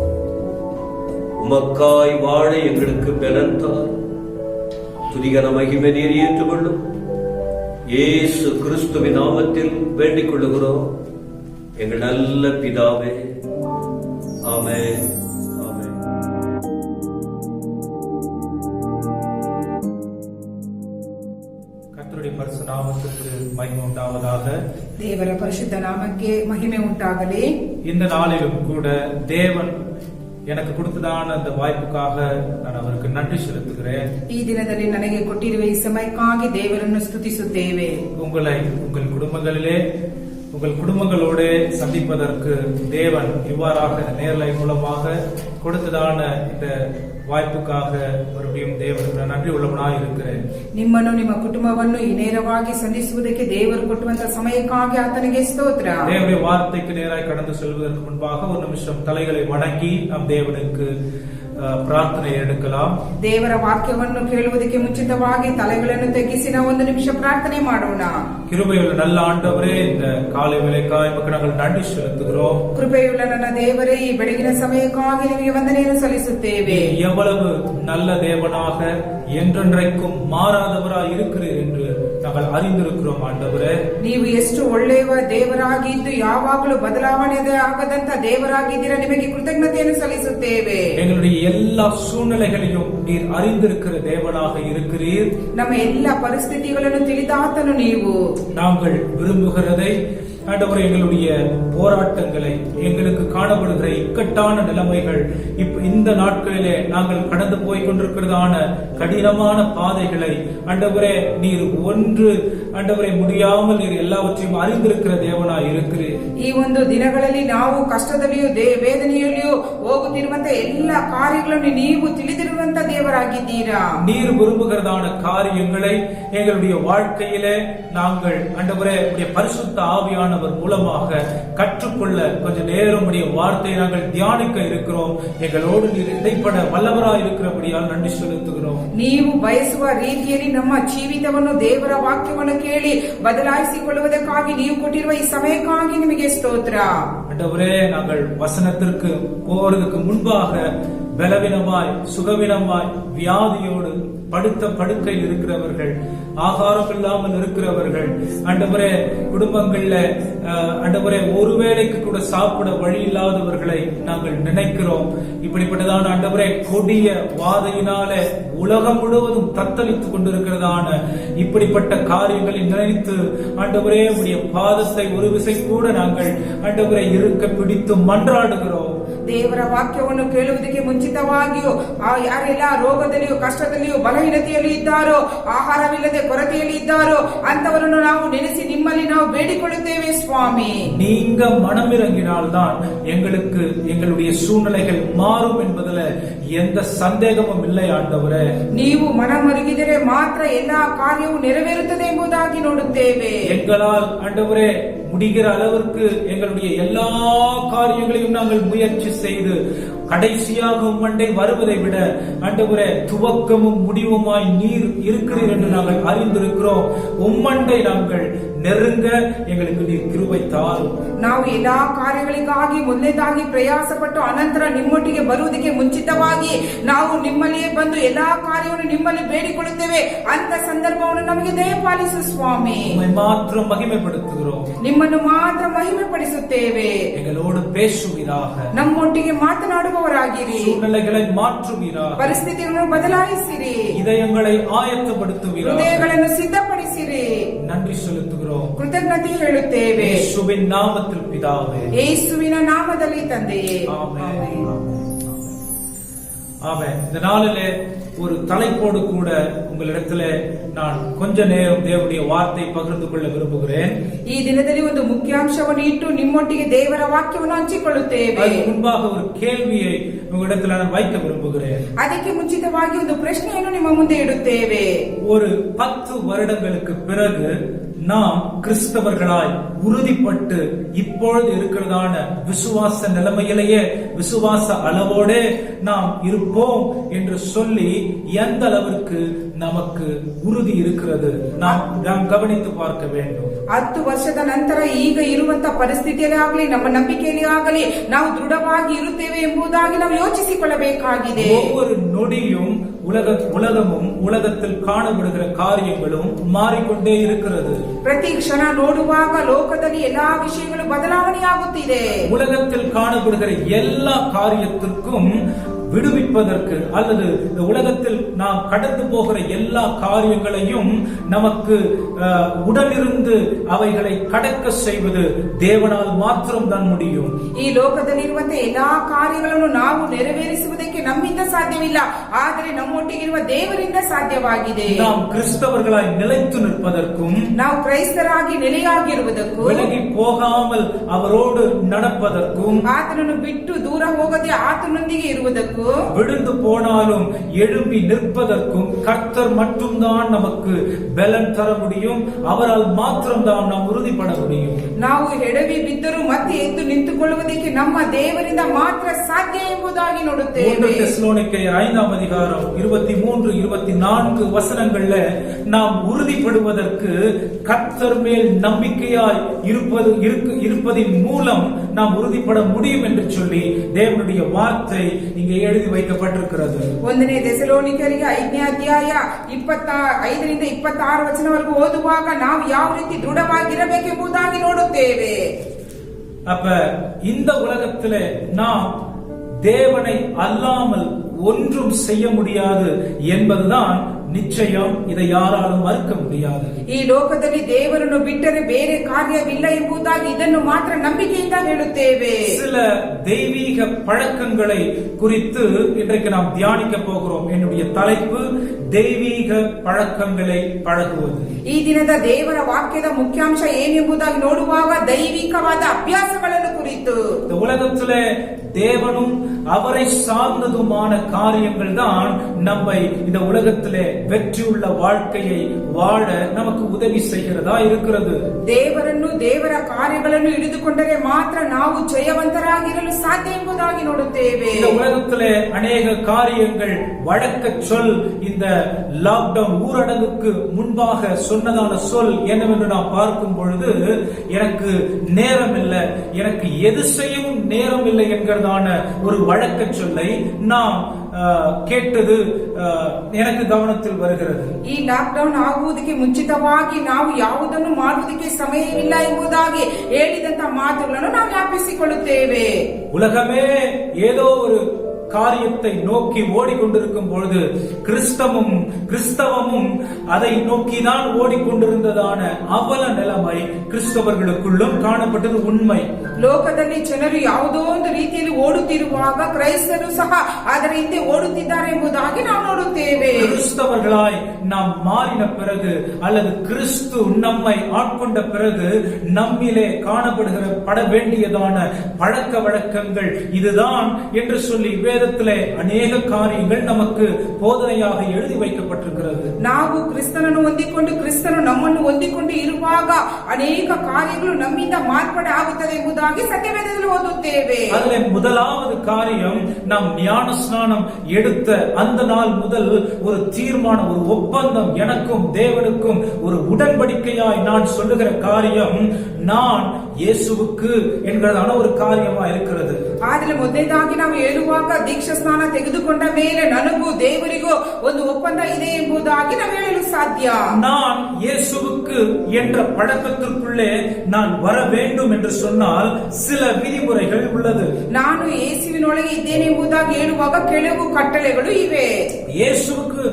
உமக்காய் வாழ எங்களுக்கு பலன் தார். துதிகன மகிமை நீர் ஏற்றுக்கொள்ளும். இயேசு கிறிஸ்துவின் நாமத்தில் வேண்டிக் கொள்ளுகிறோம் எங்கள் நல்ல பிதாவே. ஆமென். ஆமென். கர்த்தருடைய பரிசுத்த நாமத்துக்கு மகிமை உண்டாவதாக. ದೇವರ ಪರಿಶುದ್ಧ ನಾಮಕ್ಕೆ ಮಹಿಮೆ ಉಂಟಾಗಲಿ. இந்த நாளிலும் கூட தேவன் எனக்கு கொடுத்ததான அந்த வாய்ப்புக்காக நான் அவருக்கு நன்றி செலுத்துகிறேன். ಈ ದಿನದಲ್ಲಿ ನನಗೆ ಕೊಟ್ಟಿರುವ ಈ ಸಮಯಕ್ಕಾಗಿ ದೇವರನ್ನು ಸ್ತುತಿಸುತ್ತೇವೆ. உங்களை உங்கள் குடும்பங்களிலே உங்கள் குடும்பங்களோடு சந்திப்பதற்கு தேவன் இவ்வாறாக நேரலை மூலமாக கொடுத்ததான இந்த வாய்ப்புக்காக மறுபடியும் தேவனுக்கு நன்றி உள்ளவனாக இருக்கிறேன். ನಿಮ್ಮನ್ನು ನಿಮ್ಮ ಕುಟುಂಬವನ್ನು ಈ ನೇರವಾಗಿ ಸಂಧಿಸುವುದಕ್ಕೆ ದೇವರು ಕೊಟ್ಟುವಂತ ಸಮಯಕ್ಕಾಗಿ ಆತನಿಗೆ ಸ್ತೋತ್ರ. தேவனுடைய வார்த்தைக்கு நேராய் கடந்து செல்வதற்கு முன்பாக ஒரு நிமிஷம் தலைகளை வணங்கி நாம் தேவனுக்கு ಪ್ರಾರ್ಥನೆ எடுக்கலாம். ದೇವರ ವಾಕ್ಯವನ್ನು ಕೇಳುವುದಕ್ಕೆ ಮುಂಚಿತವಾಗಿ ತಲೆಗಳನ್ನು ತಗ್ಗಿಸಿ ನಾವು 1 ನಿಮಿಷ ಪ್ರಾರ್ಥನೆ ಮಾಡೋಣ. கிருபையுள்ள நல்ல ஆண்டவரே, இந்த காலை வேளைக்காய் உமக்கு நாங்கள் நன்றி செலுத்துகிறோம். ಕೃಪೆಯುಳ್ಳ ನನ್ನ ದೇವರೇ, ಈ ಬೆಳಗಿನ ಸಮಯಕ್ಕಾಗಿ ನಿಮಗೆ ವಂದನೆಯನ್ನು ಸಲ್ಲಿಸುತ್ತೇವೆ. எவ்வளவு நல்ல தேவனாக என்றென்றைக்கும் மாறாதவராய் இருக்கிறீர் என்று நாங்கள் அறிந்திருக்கிறோம் ஆண்டவரே. ನೀವು ಎಷ್ಟು ಒಳ್ಳೆಯ ದೇವರಾಗಿದ್ದು ಯಾವಾಗಲೂ ಬದಲಾವಣೆ ಆಗದಂತ ದೇವರಾಗಿದ್ದೀರಾ, ನಿಮಗೆ ಕೃತಜ್ಞತೆಯನ್ನು ಸಲ್ಲಿಸುತ್ತೇವೆ. எங்களுடைய எல்லா சூழ்நிலைகளையும் நீர் அறிந்திருக்கிற தேவனாக இருக்கிறீர். ನಮ್ಮ ಎಲ್ಲ ಪರಿಸ್ಥಿತಿಗಳನ್ನು ತಿಳಿದಾತನು ನೀವು. நாங்கள் விரும்புகிறதை ஆண்டவரே, எங்களுடைய போராட்டங்களை, எங்களுக்கு காணப்படுகிற இக்கட்டான நிலைமைகள், இந்த நாட்களிலே நாங்கள் கடந்து போய் கொண்டிருக்கிறதான கடினமான பாதைகளை ஆண்டவரே நீர் ஆண்டவரே முடியாமல் நீர் எல்லாவற்றையும் அறிந்திருக்கிற தேவனாய் இருக்கிறீர். ಈ ಒಂದು ದಿನಗಳಲ್ಲಿ ನಾವು ಕಷ್ಟದಲ್ಲಿಯೂ ವೇದನೆಯಲ್ಲಿಯೂ ಹೋಗುತ್ತಿರುವಂತ ಎಲ್ಲ ಕಾರ್ಯಗಳನ್ನು ನೀವು ತಿಳಿದಿರುವಂತ ದೇವರಾಗಿದ್ದೀರಾ. நீர் விரும்புகிறதான காரியங்களை எங்களுடைய வாழ்க்கையிலே நாங்கள் ஆண்டவரே உடைய பரிசுத்த ஆவியானவர் மூலமாக கற்றுக்கொள்ள கொஞ்ச நேரம் உடைய வார்த்தையை நாங்கள் தியானிக்க இருக்கிறோம். எங்களோடு நீர் இடைப்பட வல்லவராய் இருக்கிறபடியால் நன்றி செலுத்துகிறோம். ನೀವು ಬಯಸುವ ರೀತಿಯಲ್ಲಿ ನಮ್ಮ ಜೀವಿತವನ್ನು ದೇವರ ವಾಕ್ಯವನ್ನು ಕೇಳಿ ಬದಲಾಯಿಸಿಕೊಳ್ಳುವುದಕ್ಕಾಗಿ ನೀವು ಕೊಟ್ಟಿರುವ ಈ ಸಮಯಕ್ಕಾಗಿ ನಿಮಗೆ ಸ್ತೋತ್ರ. ஆண்டவரே, நாங்கள் வசனத்திற்கு போறதுக்கு முன்பாக பலவீனமாய், சுகவீனமாய், வியாதியோடு படுத்த படுக்கையில் இருக்கிறவர்கள், ஆகாரம் இல்லாமல் இருக்கிறவர்கள், ஆண்டவரே குடும்பங்கள்ல ஆண்டவரே ஒருவேளைக்கு கூட சாப்பிட வழி இல்லாதவர்களை நாங்கள் நினைக்கிறோம். இப்படிப்பட்டதான ஆண்டவரே கொடிய வாதையினாலே உலகம் முழுவதும் தத்தளித்துக் கொண்டிருக்கிறதான இப்படிப்பட்ட காரியங்களை நினைத்து ஆண்டவரே உடைய பாதத்தை ஒரு விசை கூட நாங்கள் ஆண்டவரை இருக்க பிடித்து மன்றாடுகிறோம். ದೇವರ ವಾಕ್ಯವನ್ನು ಕೇಳುವುದಕ್ಕೆ ಮುಂಚಿತವಾಗಿಯೂ ಯಾರೆಲ್ಲ ರೋಗದಲ್ಲಿಯೂ ಕಷ್ಟದಲ್ಲಿಯೂ ಬಲಹೀನತೆಯಲ್ಲಿ ಇದ್ದಾರೋ, ಆಹಾರವಿಲ್ಲದೆ ಕೊರತೆಯಲ್ಲಿ ಇದ್ದಾರೋ ಅಂತವರನ್ನು ನಾವು ನೆನೆಸಿ ನಿಮ್ಮಲ್ಲಿ ನಾವು ಬೇಡಿಕೊಳ್ಳುತ್ತೇವೆ ಸ್ವಾಮಿ. நீங்க மனமிறங்கினால்தான் எங்களுக்கு எங்களுடைய சூழ்நிலைகள் மாறும் என்பதில் எந்த சந்தேகமும் இல்லை ஆண்டவரே. ನೀವು ಮನಮರುಗಿದರೆ ಮಾತ್ರ ಎಲ್ಲಾ ಕಾರ್ಯವು ನೆರವೇರುತ್ತದೆ ಎಂಬುದಾಗಿ ನೋಡುತ್ತೇವೆ. எங்களால் ஆண்டவரே முடிகிற அளவிற்கு எங்களுடைய எல்லா காரியங்களையும் நாங்கள் முயற்சி செய்து கடைசியாக உம்மண்டை வருவதை விட ஆண்டவரே துவக்கமும் முடிவுமாய் நீர் இருக்கிறீர் என்று நாங்கள் அறிந்திருக்கிறோம். உம்மண்டை நாங்கள் நெருங்க எங்களுக்கு நீர் கிருபை தாரும். ನಾವು ಎಲ್ಲಾ ಕಾರ್ಯಗಳಿಗಾಗಿ ಮೊದಲನೇದಾಗಿ ಪ್ರಯಾಸಪಟ್ಟು ಅನಂತರ ನಿಮ್ಮೊಟ್ಟಿಗೆ ಬರುವುದಕ್ಕೆ ಮುಂಚಿತವಾಗಿ ನಾವು ನಿಮ್ಮಲ್ಲಿಯೇ ಬಂದು ಎಲ್ಲಾ ಕಾರ್ಯವನ್ನು ನಿಮ್ಮಲ್ಲಿ ಬೇಡಿಕೊಳ್ಳುತ್ತೇವೆ. ಅಂತ ಸಂದರ್ಭವನ್ನು ನಮಗೆ ದಯಪಾಲಿಸು ಸ್ವಾಮಿ. ಮಾತ್ರ ಮಹಿಮೆಪಡುತ್ತಿರೋம், ನಿಮ್ಮನ್ನು ಮಾತ್ರ ಮಹಿಮೆ ಪಡಿಸುತ್ತೇವೆ. எங்களோடு பேசுவீராக, ನಮ್ಮೊಟ್ಟಿಗೆ ಮಾತನಾಡುವವರಾಗಿರಿ. சூழ்நிலைகளை மாற்றுவீராக, ಪರಿಸ್ಥಿತಿಗಳನ್ನು ಬದಲಾಯಿಸಿರಿ. இதயங்களை ஆயத்தப்படுத்துவீராக, ಹೃದಯಗಳನ್ನು ಸಿದ್ಧಪಡಿಸಿರಿ. நன்றி செலுத்துகிறோம், ಕೃತಜ್ಞತೆ ಹೇಳುತ್ತೇವೆ. ಯೇಸುವಿನ ನಾಮದಲ್ಲಿ பிதாவே, ಯೇಸುವಿನ ನಾಮದಲ್ಲಿ ತಂದೆಯೇ, ஆமென். ஆமென். இந்த நாளிலே ஒரு தலைப்போடு கூட உங்களிடத்துல நான் கொஞ்ச நேரம் தேவனுடைய வார்த்தை பகிர்ந்து கொள்ள விரும்புகிறேன். ಈ ದಿನದಲ್ಲಿ ಒಂದು ಮುಖ್ಯಾಂಶವನ್ನು ಇಟ್ಟು ನಿಮ್ಮೊಟ್ಟಿಗೆ ದೇವರ ವಾಕ್ಯವನ್ನು ಹಂಚಿಕೊಳ್ಳುತ್ತೇವೆ. ಅದಕ್ಕೆ முன்பாக ஒரு கேள்வியை உங்களிடத்துல நான் வைக்க விரும்புகிறேன். ಅದಕ್ಕೆ ಮುಂಚಿತವಾಗಿ ಒಂದು ಪ್ರಶ್ನೆಯನ್ನು ನಿಮ್ಮ ಮುಂದೆ ಇಡುತ್ತೇವೆ. ஒரு 10 வருடங்களுக்கு பிறகு நாம் கிறிஸ்தவர்களாய் உறுதிப்பட்டு இப்பொழுது இருக்கிறதான விசுவாச நிலைமையிலேயே விசுவாச அளவோடு நாம் இருப்போம் என்று சொல்லி எந்த அளவிற்கு நமக்கு உறுதி இருக்கிறது நாம் கவனித்து பார்க்க வேண்டும். 10 ವರ್ಷದ ನಂತರ ಈಗ ಇರುವಂತಹ ಪರಿಸ್ಥಿತಿಯಲ್ಲಿ ಆಗಲಿ ನಮ್ಮ ನಂಬಿಕೆಯಲ್ಲಿ ಆಗಲಿ ನಾವು ದೃಢವಾಗಿ ಇರುತ್ತೇವೆ ಎಂಬುದಾಗಿ ನಾವು ಯೋಚಿಸಿಕೊಳ್ಳಬೇಕಾಗಿದೆ. ஒவ்வொரு நொடியும் உலகமும் உலகத்தில் காணப்படுகிற காரியங்களும் மாறிக்கொண்டே இருக்கிறது. ಪ್ರತಿ ಕ್ಷಣ ನೋಡುವಾಗ ಲೋಕದಲ್ಲಿ ಎಲ್ಲಾ ವಿಷಯಗಳು ಬದಲಾವಣೆಯಾಗುತ್ತಿದೆ. உலகத்தில் காணப்படுகிற எல்லா காரியத்திற்கும் விடுவிப்பதற்கு அல்லது இந்த உலகத்தில் நாம் கடந்து போகிற எல்லா காரியங்களையும் நமக்கு உடனிருந்து அவைகளை கடக்க செய்வது தேவனால் மாத்திரம் தான் முடியும். ಈ ಲೋಕದಲ್ಲಿರುವಂತಹ ಎಲ್ಲಾ ಕಾರ್ಯಗಳನ್ನು ನಾವು ನೆರವೇರಿಸುವುದಕ್ಕೆ ನಮ್ಮಿಂದ ಸಾಧ್ಯವಿಲ್ಲ, ಆದರೆ ನಮ್ಮೊಟ್ಟಿಗಿರುವ ದೇವರಿಂದ ಸಾಧ್ಯವಾಗಿದೆ. நாம் கிறிஸ்தவர்களாய் நிலைத்து நிற்பதற்கும் ನಾವು ಕ್ರೈಸ್ತರಾಗಿ ನೆಲೆಯಾಗಿರುವುದಕ್ಕೂ விலகி போகாமல் அவரோடு நடப்பதற்கும் ಆತನನ್ನು ಬಿಟ್ಟು ದೂರ ಹೋಗದೆ ಆತನೊಂದಿಗೆ ಇರುವುದಕ್ಕೂ விழுந்து போனாலும் எழும்பி நிற்பதற்கும் கர்த்தர் மட்டும்தான் நமக்கு பலன் தர முடியும். அவரால் மாத்திரம்தான் நாம் உறுதிப்பட முடியும். ನಾವು ಎಡವಿ ಬಿದ್ದರೂ ಮತ್ತೆ ಎದ್ದು ನಿಂತುಕೊಳ್ಳುವುದಕ್ಕೆ ನಮ್ಮ ದೇವರಿಂದ ಮಾತ್ರ ಸಾಧ್ಯ ಎಂಬುದಾಗಿ ನೋಡುತ್ತೇವೆ. தெசலோனிக்கேயர் 5ஆம் அதிகாரம் 23, 24 வசனங்கள்ல நாம் உறுதிப்படுவதற்கு கர்த்தர் மேல் நம்பிக்கையாய் இருப்பதின் மூலம் நாம் உறுதிப்பட முடியும் என்று சொல்லி தேவனுடைய வார்த்தை இங்கே எழுதி வைக்கப்பட்டிருக்கிறது. 1ನೇ தெசಲೋನಿಕರಿಗೆ 5ನೇ ಅಧ್ಯಾಯ 25ರಿಂದ 26 ವಚನವರೆಗೂ ಓದುವಾಗ ನಾವು ಯಾವ ರೀತಿ ದೃಢವಾಗಿರಬೇಕೆಂಬುದಾಗಿ ನೋಡುತ್ತೇವೆ. அப்ப இந்த உலகத்திலே நாம் தேவனை அல்லாமல் ஒன்றும் செய்ய முடியாது என்பதுதான் நிச்சயம். இதை யாராலும் மறுக்க முடியாது. ಈ ಲೋಕದಲ್ಲಿ ದೇವರನ್ನು ಬಿಟ್ಟರೆ ಬೇರೆ ಕಾರ್ಯವಿಲ್ಲ ಎಂಬುದಾಗಿ ಇದನ್ನು ಮಾತ್ರ ನಂಬಿಕೆಯಿಂದ ಹೇಳುತ್ತೇವೆ. சில தெய்வீக பழக்கங்களை குறித்து இன்றைக்கு நாம் தியானிக்க போகிறோம். என்னுடைய தலைப்பு தெய்வீக பழக்கங்களை பழகுவது. ಈ ದಿನದ ದೇವರ ವಾಕ್ಯದ ಮುಖ್ಯಾಂಶ ಏನೆಂಬುದಾಗಿ ನೋಡುವಾಗ ದೈವಿಕವಾದ ಅಭ್ಯಾಸಗಳನ್ನು ಕುರಿತು. இந்த உலகத்திலே தேவனும் அவரை சார்ந்ததுமான காரியங்கள் தான் நம்மை இந்த உலகத்திலே வெற்றியுள்ள வாழ்க்கையை வாழ நமக்கு உதவி செய்கிறதா இருக்கிறது. ದೇವರನ್ನು ದೇವರ ಕಾರ್ಯಗಳನ್ನು ಹಿಡಿದುಕೊಂಡರೆ ಮಾತ್ರ ನಾವು ಜಯವಂತರಾಗಿರಲು ಸಾಧ್ಯ ಎಂಬುದಾಗಿ ನೋಡುತ್ತೇವೆ. இந்த உலகத்திலே அநேக காரியங்கள் வழக்க சொல். இந்த லாக்டவுன் ஊரடங்குக்கு முன்பாக சொன்னதான சொல் என்னவென்று நாம் பார்க்கும் பொழுது எனக்கு நேரம் இல்லை, எனக்கு எது செய்யவும் நேரம் இல்லை என்கிறதான ஒரு வழக்க சொல்லை நாம் கேட்டது எனக்கு கவனத்தில் வருகிறது. ಈ ಲಾಕ್ಡೌನ್ ಆಗುವುದಕ್ಕೆ ಮುಂಚಿತವಾಗಿ ನಾವು ಯಾವುದನ್ನು ಮಾಡುವುದಕ್ಕೆ ಸಮಯವಿಲ್ಲ ಎಂಬುದಾಗಿ ಹೇಳಿದಂತ ಮಾತುಗಳನ್ನು ನಾವು ಜ್ಞಾಪಿಸಿಕೊಳ್ಳುತ್ತೇವೆ. உலகமே ஏதோ ஒரு காரியத்தை நோக்கி ஓடிக்கொண்டிருக்கும் பொழுது கிறிஸ்தவமும் அதை நோக்கிதான் ஓடிக்கொண்டிருந்ததான அவல நிலைமை கிறிஸ்தவர்களுக்குள்ளும் காணப்பட்டது உண்மை. ಲೋಕದಲ್ಲಿ ಜನರು ಯಾವುದೋ ಒಂದು ರೀತಿಯಲ್ಲಿ ಓಡುತ್ತಿರುವಾಗ ಕ್ರೈಸ್ತರು ಸಹ ಅದರ ಹಿಂದೆ ಓಡುತ್ತಿದ್ದಾರೆ ಎಂಬುದಾಗಿ ನಾವು ನೋಡುತ್ತೇವೆ. கிறிஸ்தவர்களாய் நாம் மாறின பிறகு அல்லது கிறிஸ்து நம்மை ஆட்கொண்ட பிறகு நம்மிலே காணப்பட வேண்டியதான பழக்க வழக்கங்கள் இதுதான் என்று சொல்லி வேதத்திலே அநேக காரியங்கள் நமக்கு போதனையாக எழுதி வைக்கப்பட்டிருக்கிறது. ನಾವು ಕ್ರಿಸ್ತನನ್ನು ಹೊಂದಿಕೊಂಡು ಕ್ರಿಸ್ತನು ನಮ್ಮನ್ನು ಹೊಂದಿಕೊಂಡು ಇರುವಾಗ ಅನೇಕ ಕಾರ್ಯಗಳು ನಮ್ಮಿಂದ ಮಾರ್ಪಡೆ ಆಗುತ್ತದೆ ಎಂಬುದಾಗಿ ಸತ್ಯವೇದದಲ್ಲಿ ಓದುತ್ತೇವೆ. அதில் முதலாவது காரியம் நாம் ஞான ஸ்நானம் எடுத்த அந்த நாள் முதல் ஒரு தீர்மானம், ஒரு ஒப்பந்தம், எனக்கும் தேவனுக்கும் ஒரு உடன்படிக்கையாய் நான் சொல்லுகிற காரியம் நான் இயேசுவுக்கு என்கிறதான ஒரு காரியமா இருக்கிறது. ಆದರೆ ಮೊದಲನೇದಾಗಿ ನಾವು ಹೇಳುವಾಗ ದೀಕ್ಷಾ ಸ್ನಾನ ತೆಗೆದುಕೊಂಡ ಮೇಲೆ ನನಗೂ ದೇವರಿಗೂ ಒಂದು ಒಪ್ಪಂದ ಇದೆ ಎಂಬುದಾಗಿ ನಾವು ಹೇಳಲು ಸಾಧ್ಯ. நான் இயேசுவுக்கு என்ற பழக்கத்திற்குள்ளே நான் வர வேண்டும் என்று சொன்னால் சில விதிமுறைகள் உள்ளது. ನಾನು ಯೇಸುವಿನೊಳಗೆ ಇದ್ದೇನೆ ಎಂಬುದಾಗಿ ಹೇಳುವಾಗ ಕೆಲವು ಕಟ್ಟಳೆಗಳು ಇವೆ. இயேசுவுக்கு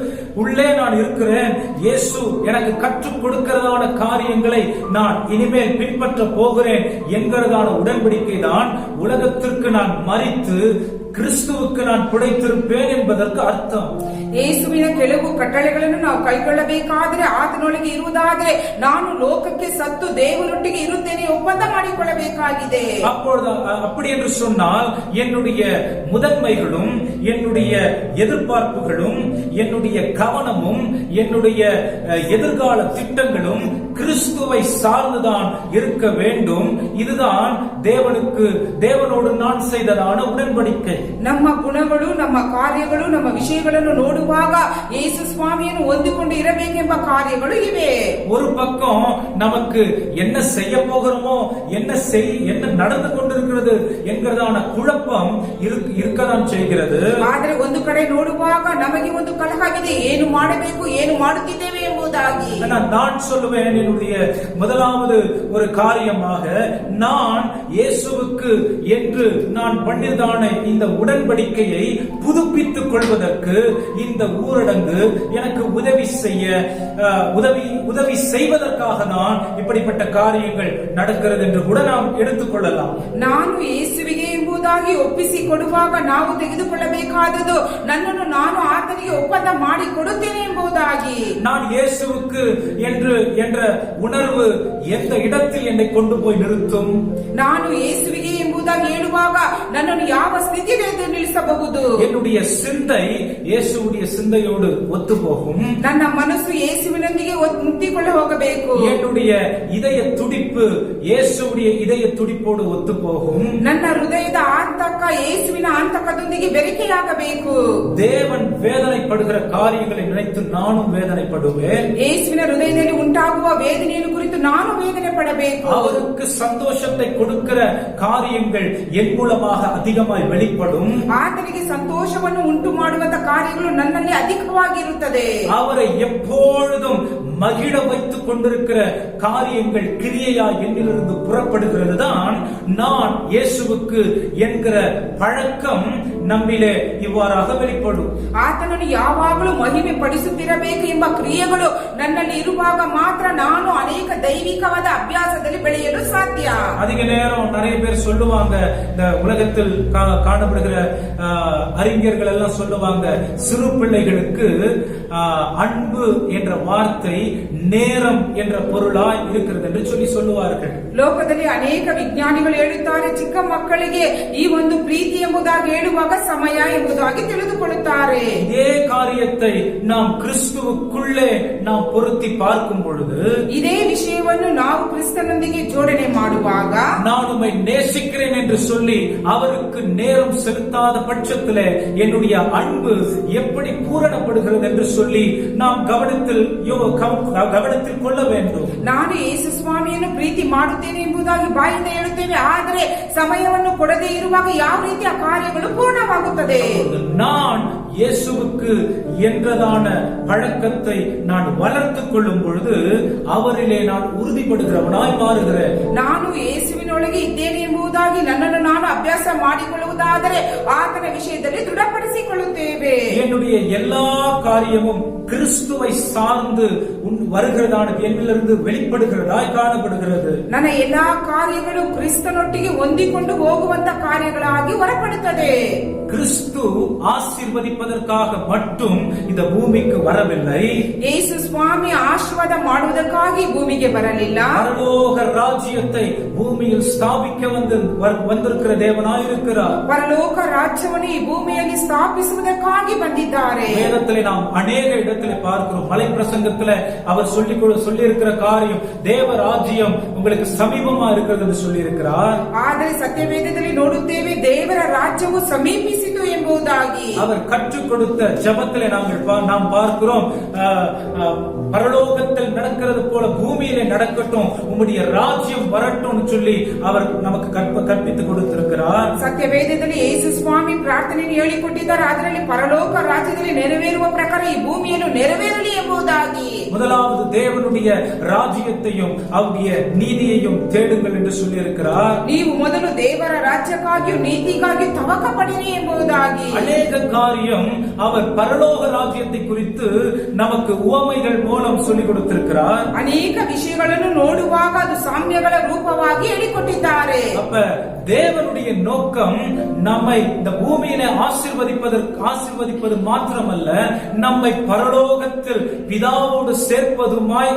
உள்ளே நான் இருக்கிறேன், இயேசு எனக்கு கற்றுக் கொடுக்கிறதான காரியங்களை நான் இனிமேல் பின்பற்ற போகிறேன் என்கிறதான உடன்படிக்கை தான் உலகத்திற்கு நான் மரித்து கிறிஸ்துவுக்கு நான் பிழைத்திருப்பேன் என்பதற்கு அர்த்தம். ಯೇಸುವಿನ ಕೆಲವು ಕಟ್ಟಳೆಗಳನ್ನು ನಾವು ಕೈಗೊಳ್ಳಬೇಕಾದರೆ ಆತನೊಳಗೆ ಇರುವುದಾದರೆ ನಾನು ಲೋಕಕ್ಕೆ ಸತ್ತು ದೇವರೊಟ್ಟಿಗೆ ಇರುತ್ತೇನೆ ಒಪ್ಪಂದ ಮಾಡಿಕೊಳ್ಳಬೇಕಾಗಿದೆ. அப்படி என்று சொன்னால் என்னுடைய முதன்மைகளும் என்னுடைய எதிர்பார்ப்புகளும் என்னுடைய கவனமும் என்னுடைய எதிர்கால திட்டங்களும் கிறிஸ்துவை சார்ந்துதான் இருக்க வேண்டும். இதுதான் தேவனோடு நான் செய்ததான உடன்படிக்கை. ನಮ್ಮ ಗುಣಗಳು, ನಮ್ಮ ಕಾರ್ಯಗಳು, ನಮ್ಮ ವಿಷಯಗಳನ್ನು ನೋಡುವಾಗ ಯೇಸು ಸ್ವಾಮಿಯನ್ನು ಹೊಂದಿಕೊಂಡು ಇರಬೇಕೆಂಬ ಕಾರ್ಯಗಳು ಇವೆ. ஒரு பக்கம் நமக்கு என்ன செய்ய போகிறோமோ, என்ன நடந்து கொண்டிருக்கிறது என்கிறதான குழப்பம் இருக்கதான் செய்கிறது. ಆದರೆ ಒಂದು ಕಡೆ ನೋಡುವಾಗ ನಮಗೆ ಒಂದು ಕಲಹವಿದೆ, ಏನು ಮಾಡಬೇಕು, ಏನು ಮಾಡುತ್ತಿದ್ದೇವೆ ಎಂಬುದಾಗಿ. நான் சொல்லுவேன், என்னுடைய முதலாவது ஒரு காரியமாக நான் இயேசுவுக்கு என்று நான் பண்ணியதான இந்த உடன்படிக்கையை புதுப்பித்துக் கொள்வதற்கு இந்த ஊரடங்கு எனக்கு உதவி செய்வதற்காக தான் இப்படிப்பட்ட காரியங்கள் நடக்கிறது என்று கூட நாம் எடுத்துக்கொள்ளலாம். ನಾನು ಯೇಸುವಿಗೆ ಎಂಬುದಾಗಿ ಒಪ್ಪಿಸಿಕೊಡುವಾಗ ನಾವು ತೆಗೆದುಕೊಳ್ಳಬೇಕಾದದ್ದು ನನ್ನನ್ನು ನಾನು ಆತನಿಗೆ ಒಪ್ಪಂದ ಮಾಡಿಕೊಡುತ್ತೇನೆ ಎಂಬುದಾಗಿ. நான் இயேசு இயேசுவுக்கு என்ற உணர்வு எந்த இடத்தில் என்னை கொண்டு போய் நிறுத்தும்? ನಾನು ಯೇಸುವಿಗೆ ಎಂಬುದಾಗಿ ಹೇಳುವಾಗ ನನ್ನನ್ನು ಯಾವ ಸ್ಥಿತಿಯಲ್ಲಿ ನಿಲ್ಲಿಸಬಹುದು? என்னுடைய சிந்தை இயேசுவுடைய சிந்தையோடு ஒத்து போகும். ನನ್ನ ಮನಸ್ಸು ಯೇಸುವಿನೊಂದಿಗೆ ಹೊಂದಿಕೊಳ್ಳ ಹೋಗಬೇಕು. என்னுடைய இதய துடிப்பு இயேசுவுடைய இதய துடிப்போடு ஒத்து போகும். ನನ್ನ ಹೃದಯದ ಆಂತಕ ಯೇಸುವಿನ ಆಂತಕದೊಂದಿಗೆ ಬೆರಕೆಯಾಗಬೇಕು. தேவன் வேதனைப்படுகிற காரியங்களை நினைத்து நானும் வேதனைப்படுவேன். ಯೇಸುವಿನ ಹೃದಯದಲ್ಲಿ ಉಂಟಾಗುವ ವೇದನೆಯನ್ನು ಕುರಿತು ನಾನು ವೇದನೆ ಪಡಬೇಕು. அவருக்கு சந்தோஷத்தை கொடுக்கிற காரியங்கள் என் மூலமாக அதிகமாய் வெளிப்படும். ಆತನಿಗೆ ಸಂತೋಷವನ್ನು ಉಂಟು ಮಾಡುವಂತ ಕಾರ್ಯಗಳು ನನ್ನಲ್ಲಿ ಅಧಿಕವಾಗಿರುತ್ತದೆ. அவரை எப்பொழுதும் மகிழ வைத்துக் கொண்டிருக்கிற காரியங்கள் கிரியையா என்னிலிருந்து புறப்படுகிறது தான் நான் இயேசுவுக்கு என்கிற பழக்கம் நம்மிலே இவ்வாறாக வெளிப்படும். ಆತನನ್ನು ಯಾವಾಗಲೂ ಮಹಿಮೆ ಪಡಿಸುತ್ತಿರಬೇಕು ಎಂಬ ಕ್ರಿಯೆಗಳು ನನ್ನಲ್ಲಿ ಇರುವಾಗ ಮಾತ್ರ ನಾನು ಅನೇಕ ದೈವಿಕವಾದ ಅಭ್ಯಾಸದಲ್ಲಿ ಬೆಳೆಯಲು ಸಾಧ್ಯ. அதிக நேரம் நிறைய பேர் சொல்லுவாங்க, இந்த உலகத்தில் காணப்படுகிற அறிஞர்கள் எல்லாம் சொல்லுவாங்க, சிறு பிள்ளைகளுக்கு அன்பு என்ற வார்த்தை நேரம் என்ற பொருளாய் இருக்கிறது என்று சொல்லுவார்கள். ಲೋಕದಲ್ಲಿ ಅನೇಕ ವಿಜ್ಞಾನಿಗಳು ಹೇಳುತ್ತಾರೆ, ಚಿಕ್ಕ ಮಕ್ಕಳಿಗೆ ಈ ಒಂದು ಪ್ರೀತಿ ಎಂಬುದಾಗಿ ಹೇಳುವಾಗ ಸಮಯ ಎಂಬುದಾಗಿ ತಿಳಿದುಕೊಳ್ಳುತ್ತಾರೆ. இதே காரியத்தை நாம் கிறிஸ்துவுக்குள்ளே நாம் பொருத்தி பார்க்கும் பொழுது, ಇದೇ ವಿಷಯವನ್ನು ನಾವು ಕ್ರಿಸ್ತನೊಂದಿಗೆ ಜೋಡಣೆ ಮಾಡುವಾಗ, நான் உம்மை நேசிக்கிறேன் என்று சொல்லி அவருக்கு நேரம் செலுத்தாத பட்சத்திலே என்னுடைய அன்பு எப்படி பூரணப்படுகிறது என்று சொல்லி நாம் கவனத்தில் கொள்ள வேண்டும். ನಾನು ಯೇಸು ಸ್ವಾಮಿಯನ್ನು ಪ್ರೀತಿ ಮಾಡುತ್ತೇನೆ ಎಂಬುದಾಗಿ ಬಾಯಿಂದ ಹೇಳುತ್ತೇವೆ, ಆದರೆ ಸಮಯವನ್ನು ಕೊಡದೇ ಇರುವಾಗ ಯಾವ ರೀತಿಯ ಕಾರ್ಯಗಳು ಪೂರ್ಣವಾಗುತ್ತದೆ? நான் இயேசுவுக்கு என்றதான பழக்கத்தை நான் வளர்த்துக் கொள்ளும் பொழுது அவரிலே நான் உறுதிப்படுகிறவனாய் மாறுகிறேன். ನಾನು ಯೇಸುವಿನೊಳಗೆ ಇದ್ದೇನೆ ಎಂಬುದಾಗಿ ನನ್ನನ್ನು ನಾನು ಅಭ್ಯಾಸ ಮಾಡಿಕೊಳ್ಳುವುದಾದರೆ ಆತನ ವಿಷಯದಲ್ಲಿ ದೃಢಪಡಿಸಿಕೊಳ್ಳುತ್ತೇವೆ. என்னுடைய எல்லா காரியமும் கிறிஸ்துவை சார்ந்து வருகிறதான என்னிலிருந்து வெளிப்படுகிறதாய் காணப்படுகிறது. ನನ್ನ ಎಲ್ಲಾ ಕಾರ್ಯಗಳು ಕ್ರಿಸ್ತನೊಟ್ಟಿಗೆ ಹೊಂದಿಕೊಂಡು ಹೋಗುವಂತ ಕಾರ್ಯಗಳಾಗಿ ಹೊರಪಡುತ್ತದೆ. கிறிஸ்து ஆசீர்வதிப்பதற்காக மட்டும் இந்த பூமிக்கு வரவில்லை. ಯೇಸು ಸ್ವಾಮಿ ಆಶೀರ್ವಾದ ಮಾಡುವುದಕ್ಕಾಗಿ ಭೂಮಿಗೆ ಬರಲಿಲ್ಲ. பரலோக ராஜ்யத்தை பூமியில் ஸ்தாபிக்க வந்திருக்கிற தேவனாயிருக்கிறார். ಪರಲೋಕ ರಾಜ್ಯವನ್ನು ಈ ಭೂಮಿಯಲ್ಲಿ ಸ್ಥಾಪಿಸುವುದಕ್ಕಾಗಿ ಬಂದಿದ್ದಾರೆ. வேதத்திலே நாம் அநேக இடத்திலே பார்க்கிறோம். மலை பிரசங்கத்திலே அவர் சொல்லி இருக்கிற காரியம், தேவ ராஜ்யம் உங்களுக்கு சமீபமா இருக்கிறது என்று சொல்லி இருக்கிறார். ಆದರೆ ಸತ್ಯವೇದದಲ್ಲಿ ನೋಡುತ್ತೇವೆ, ದೇವರ ರಾಜ್ಯವು ಸಮೀಪಿಸಿತು ಎಂಬುದಾಗಿ. அவர் கற்றுக் கொடுத்த ஜெபத்திலே நாம் பார்க்கிறோம், பரலோகத்தில் நடக்கிறது போல பூமியிலே நடக்கட்டும், உம்முடைய ராஜ்யம் வரட்டும் சொல்லி அவர் நமக்கு கற்பித்து கொடுத்திருக்கிறார். ಸತ್ಯವೇದದಲ್ಲಿ ಯೇಸು ಸ್ವಾಮಿ ಪ್ರಾರ್ಥನೆಯನ್ನು ಹೇಳಿಕೊಟ್ಟಿದ್ದಾರೆ, ಅದರಲ್ಲಿ ಪರಲೋಕ ರಾಜ್ಯದಲ್ಲಿ ನೆರವೇರುವ ಪ್ರಕಾರ ಈ ಭೂಮಿಯನ್ನು ನೆರವೇರಲಿ ಎಂಬುದಾಗಿ. முதலாவது தேவனுடைய ராஜ்யத்தையும் அவருடைய நீதியையும் தேடுங்கள் என்று சொல்லி இருக்கிறார். ನೀವು ಮೊದಲು ದೇವರ ರಾಜ್ಯಕ್ಕಾಗಿಯೂ ನೀತಿಗಾಗಿ ತವಕ ಪಡಿರಿ ಎಂಬುದಾಗಿ. அநேக காரியம் அவர் பரலோக ராஜ்யத்தை குறித்து நமக்கு உவமைகள் மூலம் சொல்லிக் கொடுத்திருக்கிறார். ಅನೇಕ ವಿಷಯಗಳನ್ನು ನೋಡುವಾಗ ಅದು ಸಾಮ್ಯಗಳ ರೂಪವಾಗಿ ಹೇಳಿಕೊಟ್ಟಿದ್ದಾರೆ. அப்ப தேவனுடைய நோக்கம் நம்மை இந்த பூமியிலே ஆசீர்வதிப்பது மாத்திரமல்ல, நம்மை பரலோகத்தில் பிதாவோடு சேர்ப்பதுமாய்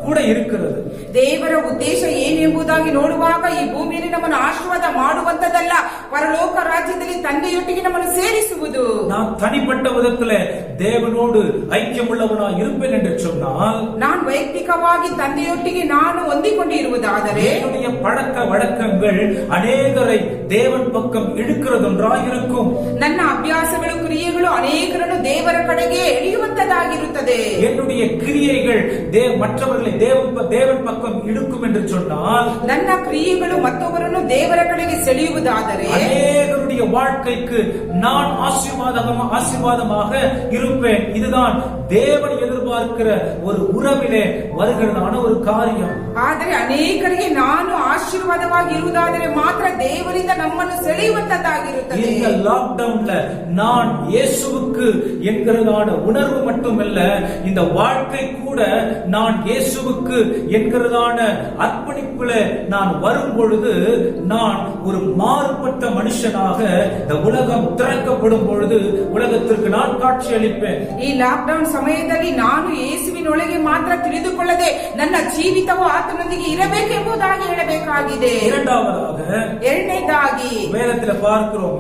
ಕೂಡ இருக்கிறது. ದೇವರ ಉದ್ದೇಶ ಏನು ಎಂಬುದಾಗಿ ನೋಡುವಾಗ ಈ ಭೂಮಿಯಲ್ಲಿ ನಮ್ಮನ್ನು ಆಶೀರ್ವಾದ ಮಾಡುವಂತದಲ್ಲ, ಪರಲೋಕ ರಾಜ್ಯದಲ್ಲಿ ತಂದೆಯೊಟ್ಟಿಗೆ ನಮ್ಮನ್ನು ಸೇರಿಸುವುದು. நான் தனிப்பட்ட விதத்திலே தேவனோடு ஐக்கியமுள்ளவனாய் இருப்பேன் என்று சொன்னால், நான் ವೈಯಕ್ತಿಕವಾಗಿ ತಂದೆಯೊಟ್ಟಿಗೆ ನಾನು ಹೊಂದಿಕೊಂಡಿರುವುದಾದರೆ என்னுடைய பழக்க வழக்கங்கள் அநேகரை தேவன் பக்கம் இழுக்கிறதொன்றாய் இருக்கும். ನನ್ನ ಅಭ್ಯಾಸಗಳು ಕ್ರಿಯೆಗಳು ಅನೇಕರನ್ನು ದೇವರ ಕಡೆಗೆ ಎಳೆಯುವಂತದಾಗಿರುತ್ತದೆ. என்னுடைய கிரியைகள் மற்றவர்களை தேவன் பக்கம் இழுக்கும் என்று சொன்னால், ನನ್ನ ಕ್ರಿಯೆಗಳು ಮತ್ತೊಬ್ಬರನ್ನು ದೇವರ ಕಡೆಗೆ ಸೆಳೆಯುವುದಾದರೆ அநேகருடைய வாழ்க்கைக்கு நான் ஆசீர்வாதமாக இருப்பேன். இதுதான் தேவன் எதிர்பார்க்கிற ஒரு உறவிலே வருகிறதான ஒரு காரியம். ಆದರೆ ಅನೇಕರಿಗೆ ನಾನು ಆಶೀರ್ವಾದವಾಗಿ ಇರುವುದಾದರೆ ಮಾತ್ರ ದೇವರಿಂದ ನಮ್ಮನ್ನು ಸೆಳೆಯುವಂತದ್ದಾಗಿರುತ್ತದೆ. இந்த லாக்டவுன்ல நான் இயேசுவுக்கு என்கிறதான உணர்வு மட்டுமல்ல, இந்த வாழ்க்கை கூட நான் இயேசுவுக்கு என்கிறதான அர்ப்பணிப்புல நான் வரும் பொழுது நான் ஒரு மாறுபட்ட மனுஷனாக இந்த உலகம் திறக்கப்படும் பொழுது உலகத்திற்கு நான் காட்சி அளிப்பேன். ಈ ಲಾಕ್ಡೌನ್ ಸಮಯದಲ್ಲಿ ನಾನು ಯೇಸುವಿನೊಳಗೆ ಮಾತ್ರ ತಿಳಿದುಕೊಳ್ಳದೆ ನನ್ನ ಜೀವಿತವು ಆತನೊಂದಿಗೆ ಇರಬೇಕೆಂಬುದಾಗಿ ಹೇಳಬೇಕಾಗಿದೆ. ಎರಡನೇದಾಗಿ வேதத்தில் பார்க்கிறோம்,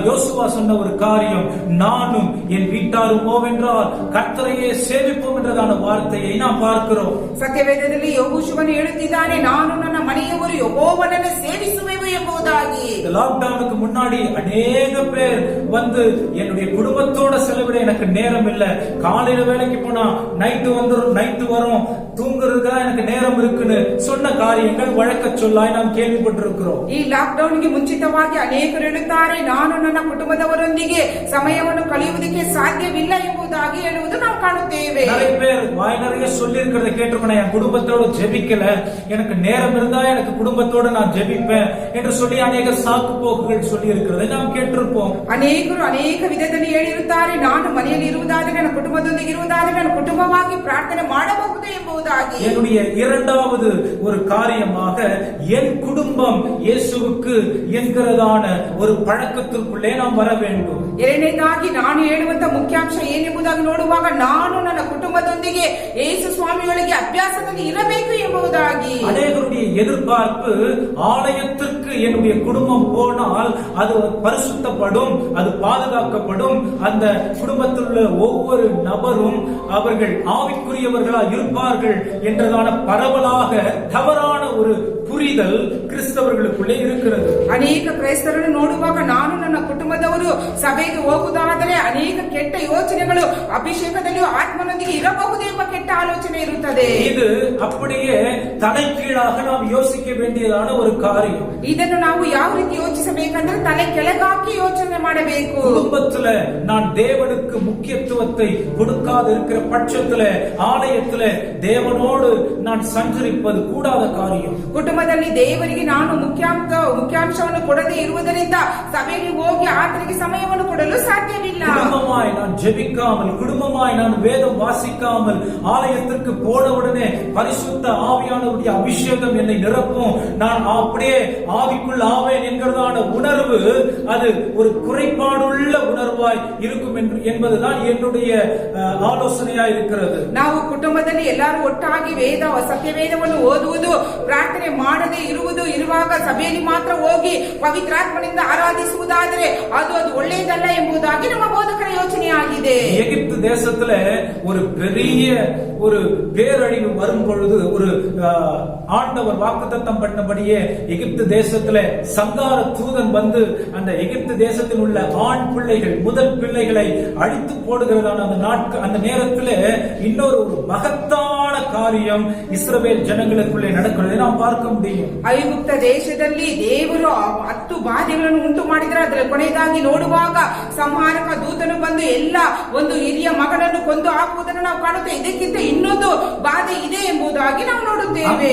யோசுவா சொன்ன ஒரு காரியம், நானும் என் வீட்டாரும் போவென்றால் கர்த்தரையே சேவிப்போம் என்றதான வார்த்தையை நாம் பார்க்கிறோம். ಸತ್ಯವೇದದಲ್ಲಿ ಯೆಹೋಶುವನು ಹೇಳುತ್ತಿದ್ದಾನೆ, ನಾನು ನನ್ನ ಮನೆಯವರು ಯೆಹೋವನನ್ನು ಸೇವಿಸುವೆವು ಎಂಬುದಾಗಿ. லாக்டவுனுக்கு முன்னாடி அநேக பேர் வந்து என்னுடைய குடும்பத்தோட செலவிட எனக்கு நேரம் இல்ல, காலையில வேலைக்கு போனா நைட்டு வரும், தூங்குறதுக்கு எனக்கு நேரம் இருக்குன்னு சொன்ன காரியங்கள் வழக்க சொல்லாய் நாம் கேள்விப்பட்டிருக்கிறோம். ಈ ಲಾಕ್ಡೌನ್ಗೆ ಮುಂಚಿತವಾಗಿ ಅನೇಕರು ಹೇಳುತ್ತಾರೆ, ನಾನು ನನ್ನ ಕುಟುಂಬದವರೊಂದಿಗೆ ಸಮಯವನ್ನು ಕಳೆಯುವುದಕ್ಕೆ ಸಾಧ್ಯವಿಲ್ಲ ಎಂಬುದಾಗಿ ಹೇಳುವುದು ನಾವು ಕಾಣುತ್ತೇವೆ. நிறைய பேர் வாய் நிறைய சொல்லி இருக்கிறத கேட்டிருக்கோம், என் குடும்பத்தோட ஜெபிக்கல, எனக்கு நேரம் இருந்தா எனக்கு குடும்பத்தோட நான் ஜெபிப்பேன் என்று சொல்லி அநேக சாக்கு போக்குகள் சொல்லி இருக்கிறதை நாம் கேட்டிருப்போம். ಅನೇಕರು ಅನೇಕ ವಿಧದಲ್ಲಿ ಹೇಳಿರುತ್ತಾರೆ, ನಾನು ಮನೆಯಲ್ಲಿ ಇರುವುದಾದರೆ ನನ್ನ ಕುಟುಂಬದೊಂದಿಗೆ ಇರುವುದಾದರೆ ನನ್ನ ಕುಟುಂಬವಾಗಿ ಪ್ರಾರ್ಥನೆ ಮಾಡಬಹುದು ಎಂಬುದಾಗಿ. என்னுடைய இரண்டாவது ஒரு காரியமாக என் குடும்பம் இயேசுவுக்கு என்கிறதான ஒரு பழக்கத்திற்குள்ளே நாம் வர வேண்டும். ಎರಡನೇದಾಗಿ ನಾನು ಹೇಳುವಂತ ಮುಖ್ಯಾಂಶ ಏನೆಂಬುದಾಗಿ ನೋಡುವಾಗ ನಾನು ನನ್ನ ಕುಟುಂಬದೊಂದಿಗೆ ಯೇಸು ಸ್ವಾಮಿಯೊಳಗೆ ಅಭ್ಯಾಸದಲ್ಲಿ ಇರಬೇಕು ಎಂಬುದಾಗಿ. அநேகருடைய எதிர்பார்ப்பு, ஆலயத்திற்கு என்னுடைய குடும்பம் போனால் அது பரிசுத்தப்படும், அது பாதுகாக்கப்படும், அந்த குடும்பத்தில் உள்ள ஒவ்வொரு நபரும் அவர்கள் ஆவிக்குரியவர்களா இருப்பார்கள் என்றதான பரவலாக தவறான ஒரு புரிதல் கிறிஸ்தவர்களுக்குள்ளே இருக்கிறது. ಅನೇಕ ಕ್ರೈಸ್ತರನ್ನು ನೋಡುವಾಗ ನಾನು ನನ್ನ ಕುಟುಂಬದವರು ಸಭೆಗೆ ಹೋಗುವುದಾದರೆ ಅನೇಕ ಕೆಟ್ಟ ಯೋಚನೆಗಳು, ಅಭಿಷೇಕದಲ್ಲಿಯೂ ಆತ್ಮನೊಂದಿಗೆ ಇರಬಹುದು ಎಂಬ ಕೆಟ್ಟ ಆಲೋಚನೆ ಇರುತ್ತದೆ. இது அப்படியே தலைகீழாக நாம் யோசிக்க வேண்டியதான ஒரு காரியம். ಇದನ್ನು ನಾವು ಯಾವ ರೀತಿ ಯೋಚಿಸಬೇಕಂದ್ರೆ ತಲೆ ಕೆಳಗಾಕಿ ಯೋಚನೆ ಮಾಡಬೇಕು. குடும்பத்துல நான் தேவனுக்கு முக்கியத்துவத்தை கொடுக்காது இருக்கிற பட்சத்துல ஆலயத்துல தேவனோடு நான் சஞ்சரிப்பது கூடாத காரியம். ಕುಟುಂಬದಲ್ಲಿ ದೇವರಿಗೆ ನಾನು ಮುಖ್ಯಾಂಶವನ್ನು ಕೊಡದೇ ಇರುವುದರಿಂದ ಸಭೆಗೆ ಹೋಗಿ ಆತನಿಗೆ ಸಮಯವನ್ನು ಕೊಡಲು ಸಾಧ್ಯವಿಲ್ಲ. குடும்பமாய் நான் ஜெபிக்காமல், குடும்பமாய் நான் வேதம் வாசிக்காமல் ஆலயத்திற்கு போனவுடனே பரிசுத்த ஆவியானவருடைய அபிஷேகம் என்னை நிரப்பும், நான் அப்படியே ஆவிக்குள் ஆவேன் என்கிறதான உணர்வு அது ஒரு குறைபாடுள்ள உணர்வாய் இருக்கும் என்பதுதான் என்னுடைய ஆலோசனையா இருக்கிறது. ನಾವು ಕುಟುಂಬದಲ್ಲಿ ಎಲ್ಲರೂ ಒಟ್ಟಾಗಿ ಸತ್ಯವೇದವನ್ನು ಓದುವುದು, ಪ್ರಾರ್ಥನೆ ಮಾಡದೇ ಇರುವಾಗ ಸಭೆಯಲ್ಲಿ ಮಾತ್ರ ಹೋಗಿ ಪವಿತ್ರಾತ್ಮನಿಂದ ಆರಾಧಿಸುವುದಾದರೆ ಅದು ಒಳ್ಳೆಯದಲ್ಲ ಎಂಬುದಾಗಿ ನಮ್ಮ ಬೋಧಕರ ಯೋಚನೆಯಾಗಿದೆ. எகிப்து தேசத்துல ஒரு பெரிய ஒரு பேரழிவு வரும் பொழுது ஒரு ஆண்டவர் வாக்குத்தத்தம் பண்ணபடியே எகிப்து தேசத்துல சங்கார தூதன் வந்து அந்த எகிப்து தேசத்தில் உள்ள ஆண் பிள்ளைகள், முதல் பிள்ளைகளை அழித்து போடுகிறதான அந்த நேரத்துல இன்னொரு ஒரு மகத்தான காரியம் இஸ்ரவேல் ஜனங்களுக்குள்ளே நடக்கிறதை நாம் பார்க்க முடியும். ಐಗುಪ್ತ ದೇಶದಲ್ಲಿ ದೇವರು 10 ಬಾಧೆಗಳನ್ನು ಉಂಟು ಮಾಡಿದರೆ ಅದರ ಕೊನೆಯದಾಗಿ ನೋಡುವಾಗ ಸಂಹಾರಕ ದೂತನು ಬಂದು ಎಲ್ಲ ಒಂದು ಹಿರಿಯ ಮಗನನ್ನು ಕೊಂದು ಹಾಕುವುದನ್ನು ನಾವು ಕಾಣುತ್ತೇವೆ. ಇದಕ್ಕಿಂತ ಇನ್ನೊಂದು ಬಾಧೆ ಇದೆ ಎಂಬುದಾಗಿ ನಾವು ನೋಡುತ್ತೇವೆ.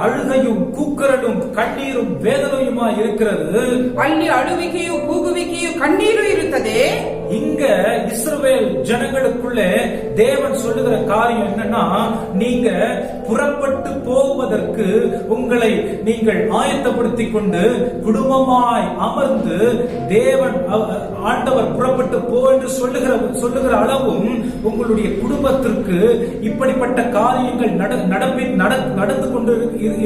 அழுகையும் கூக்குரலும் கண்ணீரும் வேதனையுமா இருக்கிறது. ಅಲ್ಲಿ ಅಳುವಿಕೆಯು, ಕೂಗುವಿಕೆಯು, ಕಣ್ಣೀರು ಇರುತ್ತದೆ. இங்க இஸ்ரவேல் ஜனங்களுக்குள்ளே தேவன் சொல்லுகிற காரியம் என்னன்னா, நீங்க புறப்பட்டு போவதற்கு உங்களை நீங்கள் ஆயத்தப்படுத்திக் கொண்டு குடும்பமாய் அமர்ந்து தேவன் ஆண்டவர் புறப்பட்டு போ என்று சொல்லுகிற அளவும் உங்களுடைய குடும்பத்திற்கு இப்படிப்பட்ட காரியங்கள் நடந்து கொண்டு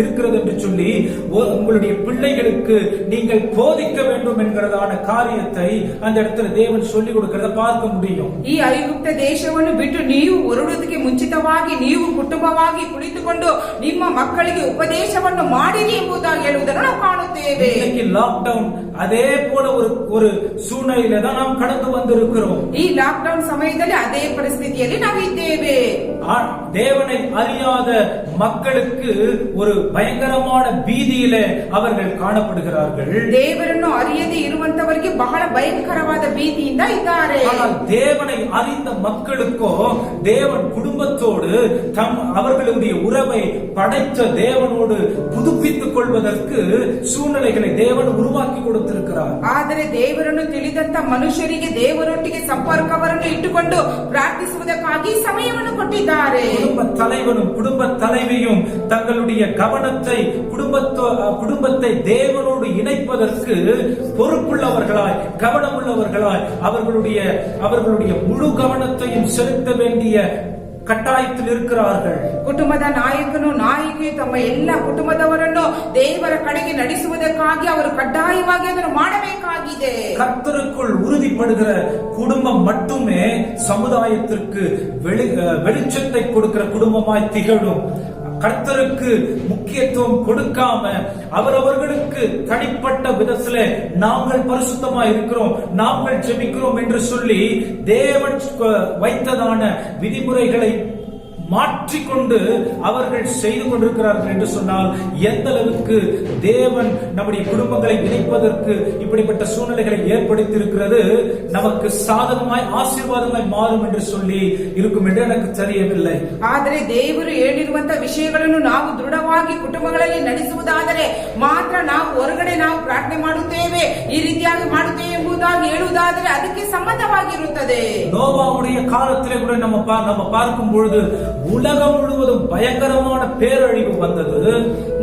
இருக்கிறது என்று சொல்லி உங்களுடைய பிள்ளைகளுக்கு நீங்கள் போதிக்க வேண்டும் என்கிறதான காரியத்தை அந்த இடத்துல தேவன் சொல்லிக் கொடுக்கிறத பார்க்க முடியும். ಈ ಐಗುಪ್ತ ದೇಶವನ್ನು ಬಿಟ್ಟು ನೀವು ಹೊರಡುವುದಕ್ಕೆ ಮುಂಚಿತವಾಗಿ ನೀವು ಕುಟುಂಬವಾಗಿ ಕುಳಿತುಕೊಂಡು ನಿಮ್ಮ ಮಕ್ಕಳಿಗೆ ಉಪದೇಶವನ್ನು ಮಾಡಿರಿ ಎಂಬುದಾಗಿ ಹೇಳುವುದನ್ನು ನಾವು ಕಾಣುತ್ತೇವೆ. இன்னைக்கு லாக்டவுன் அதே போல ஒரு சூழ்நிலையில தான் நாம் கடந்து வந்திருக்கிறோம். ಈ ಲಾಕ್ಡೌನ್ ಸಮಯದಲ್ಲಿ ಅದೇ ಪರಿಸ್ಥಿತಿಯಲ್ಲಿ ನಾವು ಇದ್ದೇವೆ. தேவனை அறியாத மக்களுக்கு ஒரு பயங்கரமான பீதியிலே அவர்கள் காணப்படுகிறார்கள். ದೇವರನ್ನು ಅರಿಯದೇ ಇರುವಂತವರಿಗೆ ಬಹಳ ಭಯಂಕರವಾದ ಭೀತಿಯಿಂದ ಇದ್ದಾರೆ. ஆனால் தேவனை அறிந்த மக்களுக்கோ தேவன் குடும்பத்தோடு அவர்களுடைய உறவை படைத்த தேவனோடு புதுப்பித்துக் கொள்வதற்கு சூழ்நிலைகளை தேவன் உருவாக்கி கொடுத்திருக்கிறார். ಆದರೆ ದೇವರನ್ನು ತಿಳಿದಂತ ಮನುಷ್ಯರಿಗೆ ದೇವರೊಟ್ಟಿಗೆ ಸಂಪರ್ಕವನ್ನು ಇಟ್ಟುಕೊಂಡು ಪ್ರಾರ್ಥಿಸುವುದಕ್ಕಾಗಿ ಸಮಯವನ್ನು ಕೊಟ್ಟಿದ್ದಾರೆ. குடும்ப தலைவனும் குடும்ப தலைவியும் தங்களுடைய கவனத்தை குடும்பத்தை தேவனோடு இணைப்பதற்கு பொறுப்புள்ளவர்களாய் கவனமுள்ளவர்களாய் அவர்களுடைய முழு கவனத்தையும் செலுத்த வேண்டிய ಕಟ್ಟಾಯத்தில் இருக்கிறார்கள். ಕುಟುಂಬದ ನಾಯಕನು ನಾಯಕಿಯು ತಮ್ಮ ಎಲ್ಲ ಕುಟುಂಬದವರನ್ನು ದೇವರ ಕಡೆಗೆ ನಡೆಸುವುದಕ್ಕಾಗಿ ಅವರು ಕಡ್ಡಾಯವಾಗಿ ಅದನ್ನು ಮಾಡಬೇಕಾಗಿದೆ. கர்த்தருக்குள் உறுதிப்படுகிற குடும்பம் மட்டுமே சமுதாயத்திற்கு வெளிச்சத்தை கொடுக்கிற குடும்பமாய் திகழும். கர்த்தருக்கு முக்கியத்துவம் கொடுக்காம அவரவர்களுக்கு தனிப்பட்ட விதத்துல நாங்கள் பரிசுத்தமா இருக்கிறோம், நாங்கள் ஜெபிக்கிறோம் என்று சொல்லி தேவன் வைத்ததான விதிமுறைகளை மாற்றிக்கொண்டு அவர்கள் செய்து கொண்டிருக்கிறார்கள் என்று சொன்னால் எந்த அளவுக்கு தேவன் நம்முடைய குடும்பங்களை இணைப்பதற்கு இப்படிப்பட்ட சூழ்நிலைகளை ஏற்படுத்தி இருக்கிறது நமக்கு சாதகமாய் ஆசீர்வாதமாய் மாறும் என்று சொல்லி இருக்கும் என்று எனக்கு தெரியவில்லை. ಆದರೆ ದೇವರು ಹೇಳಿರುವಂತ ವಿಷಯಗಳನ್ನು ನಾವು ದೃಢವಾಗಿ ಕುಟುಂಬಗಳಲ್ಲಿ ನಡೆಸುವುದಾದರೆ ಮಾತ್ರ ನಾವು ಹೊರಗಡೆ ನಾವು ಪ್ರಾರ್ಥನೆ ಮಾಡುತ್ತೇವೆ, ಈ ರೀತಿಯಾಗಿ ಮಾಡುತ್ತೇವೆ ಎಂಬುದಾಗಿ ಹೇಳುವುದಾದರೆ ಅದಕ್ಕೆ ಸಂಬಂಧವಾಗಿರುತ್ತದೆ. நோவாவுடைய காலத்திலே கூட நம்ம பார்க்கும் பொழுது உலகம் முழுவதும் பயங்கரமான பேரழிவு வந்தது.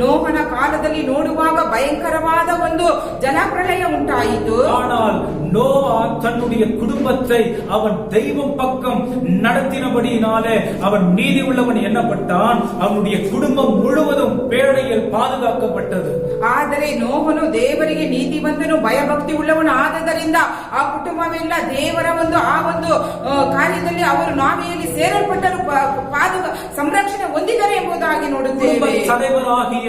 ನೋಹನ ಕಾಲದಲ್ಲಿ ನೋಡುವಾಗ ಭಯಂಕರವಾದ ಒಂದು ಜಲಪ್ರಳಯ ಉಂಟಾಯಿತು. ஆனால் நோவா தன்னுடைய குடும்பத்தை அவன் தெய்வம் பக்கம் நடத்தினபடியினாலே அவன் நீதி உள்ளவன் எண்ணப்பட்டான். அவனுடைய குடும்பம் முழுவதும் பேழையில் பாதுகாக்கப்பட்டது. ಆದರೆ ನೋಹನು ದೇವರಿಗೆ ನೀತಿವಂತನು ಭಯಭಕ್ತಿ ಉಳ್ಳವನು ಆದದರಿಂದ ಆ ಕುಟುಂಬವೆಲ್ಲ ದೇವರ ಆ ಒಂದು ಕಾರ್ಯದಲ್ಲಿ ಅವರು ನಾವೆಯಲ್ಲಿ ಸೇರಲ್ಪಟ್ಟರು ಸಂರಕ್ಷಣೆ ಹೊಂದಿದ್ದಾರೆ ಎಂಬುದಾಗಿ ನೋಡುತ್ತೇವೆ. தலைவராகிய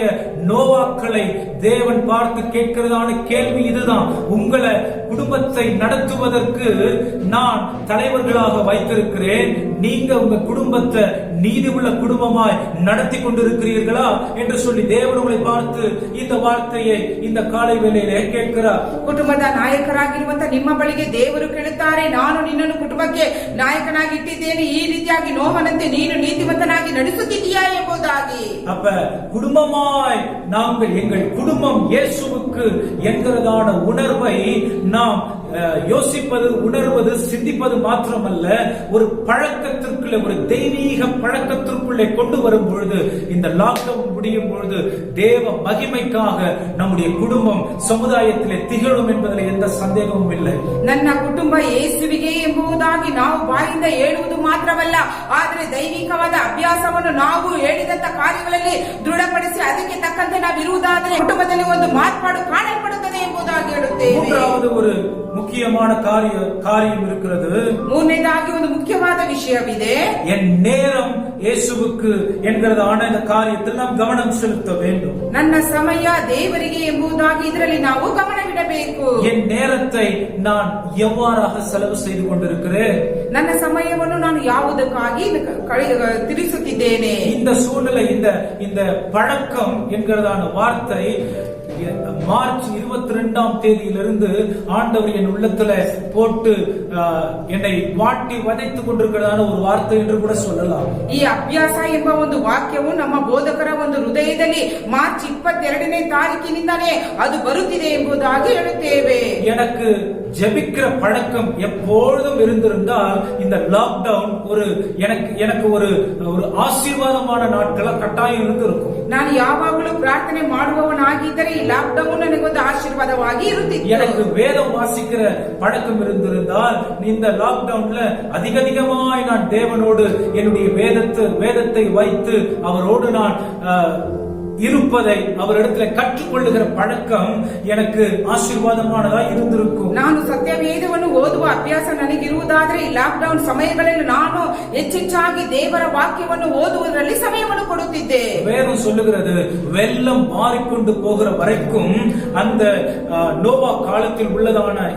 நோவாக்களை தேவன் பார்த்து கேட்கிறதான கேள்வி இதுதான், உங்களை குடும்பத்தை நடத்துவதற்கு நான் தலைவர்களாக வைத்திருக்கிறேன், நீங்க உங்க குடும்பத்தை நீதி உள்ள குடும்பமாய் நடத்தி கொண்டிருக்கிறீர்களா என்று சொல்லி தேவன் உங்களை பார்த்து இந்த வார்த்தையை இந்த காலை வேளையிலே கேட்கிறார். ಕುಟುಂಬದ ನಾಯಕರಾಗಿರುವಂತ ನಿಮ್ಮ ಬಳಿಗೆ ದೇವರು ಕೇಳುತ್ತಾರೆ, ನಾನು ನಿನ್ನನ್ನು ಕುಟುಂಬಕ್ಕೆ ನಾಯಕನಾಗಿ ಇಟ್ಟಿದ್ದೇನೆ, ಈ ರೀತಿಯಾಗಿ ನೋಹನಂತೆ ನೀನು ನೀತಿವಂತನಾಗಿ ನಡೆಸುತ್ತಿದ್ದೀಯಾ ಎಂಬುದಾಗಿ. அப்ப குடும்பமாய் நாங்கள் எங்கள் குடும்பம் இயேசுவுக்கு என்கிறதான உணர்வை நாம் யோசிப்பது, உணர்வது, சிந்திப்பது மாத்திரமல்ல, ஒரு பழக்கத்திற்குள்ளே, ஒரு தெய்வீக பழக்கத்திற்குள்ளே கொண்டு வரும் பொழுது, இந்த லாக்டவுன் முடியும் பொழுது தேவ மகிமைக்காக நம்முடைய குடும்பம் சமுதாயத்திலே திகழும் என்பதில் எந்த சந்தேகமும் இல்லை. ನನ್ನ ಕುಟುಂಬ ಯೇಸುವಿಗೆ ಎಂಬುದಾಗಿ ನಾವು ಬಾಯಿಂದ ಹೇಳುವುದು ಮಾತ್ರವಲ್ಲ, ಆದರೆ ದೈವಿಕವಾದ ಅಭ್ಯಾಸವನ್ನು ನಾವು ಹೇಳಿದಂತ ಕಾರ್ಯಗಳಲ್ಲಿ ದೃಢಪಡಿಸಿ ಅದಕ್ಕೆ ತಕ್ಕಂತೆ ನಾವು ಇರುವುದಾದರೆ ಕುಟುಂಬದಲ್ಲಿ ಒಂದು ಮಾರ್ಪಾಡು ಕಾಣಲ್ಪಡುತ್ತದೆ ಎಂಬುದಾಗಿ ಹೇಳುತ್ತೇವೆ. மூன்றாவது ஒரு முக்கியமான காரியம் இருக்கிறது. ಮೂರನೇದಾಗಿ ಒಂದು ಮುಖ್ಯವಾದ ವಿಷಯವಿದೆ. என் நேரம் இயேசுவுக்கு என்கிறதான இந்த காரியத்தில் நாம் கவனம் செலுத்த வேண்டும். ನನ್ನ ಸಮಯ ದೇವರಿಗೆ ಎಂಬುದಾಗಿ ಇದರಲ್ಲಿ ನಾವು ಗಮನವಿಡಬೇಕು. என் நேரத்தை நான் எவ்வாறாக செலவு செய்து கொண்டிருக்கிறேன், ನನ್ನ ಸಮಯವನ್ನು ನಾನು ಯಾವುದಕ್ಕಾಗಿ ತಿಳಿಸುತ್ತಿದ್ದೇನೆ. இந்த சூழ்நிலை, இந்த பழக்கம் என்கிறதான வார்த்தை மார்ச் 22ஆம் தேதியிலிருந்து ஆண்டவர் என் உள்ளத்துல போட்டு என்னை வாட்டி வதைத்துக் கொண்டிருக்கிறதான ஒரு வார்த்தை என்று கூட சொல்லலாம். ಈ ಅಭ್ಯಾಸ ಎಂಬ ಒಂದು ವಾಕ್ಯವು ನಮ್ಮ ಬೋಧಕರ ಒಂದು ಹೃದಯದಲ್ಲಿ ಮಾರ್ಚ್ 22ನೇ ತಾರೀಕಿನಿಂದಲೇ ಅದು ಬರುತ್ತಿದೆ ಎಂಬುದಾಗಿ ಹೇಳುತ್ತೇವೆ. எனக்கு ஜெபிக்கிற பழக்கம் எப்பொழுதும் இருந்திருந்தால் இந்த லாக்டவுன் எனக்கு ஒரு ஆசீர்வாதமான நாட்கள கட்டாயம் இருந்திருக்கும். ನಾನು ಯಾವಾಗಲೂ ಪ್ರಾರ್ಥನೆ ಮಾಡುವವನಾಗಿದ್ದರೆ ಈ ಲಾಕ್ಡೌನ್ ನನಗೊಂದು ಆಶೀರ್ವಾದವಾಗಿ ಇರುತ್ತಿತ್ತು. எனக்கு வேதம் வாசிக்கிற பழக்கம் இருந்திருந்தால் இந்த லாக்டவுன்ல அதிகமாய் நான் தேவனோடு என்னுடைய வேதத்தை வைத்து அவரோடு நான் இருப்பதை அவரிடத்துல கற்றுக்கொள்ளுகிற பழக்கம் எனக்கு ஆசீர்வாதமானதா இருந்திருக்கும். ನಾನು ಸತ್ಯವೇದವನ್ನು ಓದುವ ಅಭ್ಯಾಸ ನನಗಿರುವುದಾದರೆ ಈ ಲಾಕ್ಡೌನ್ ಸಮಯಗಳಲ್ಲಿ ನಾನು ಹೆಚ್ಚೆಚ್ಚಾಗಿ ದೇವರ ವಾಕ್ಯವನ್ನು ಓದುವುದರಲ್ಲಿ ಸಮಯವನ್ನು ಕೊಡುತ್ತಿದ್ದೆ. வேதம் சொல்லுகிறது, வெள்ளம் மாறிக்கொண்டு போகிற வரைக்கும் அந்த நோவா காலத்தில்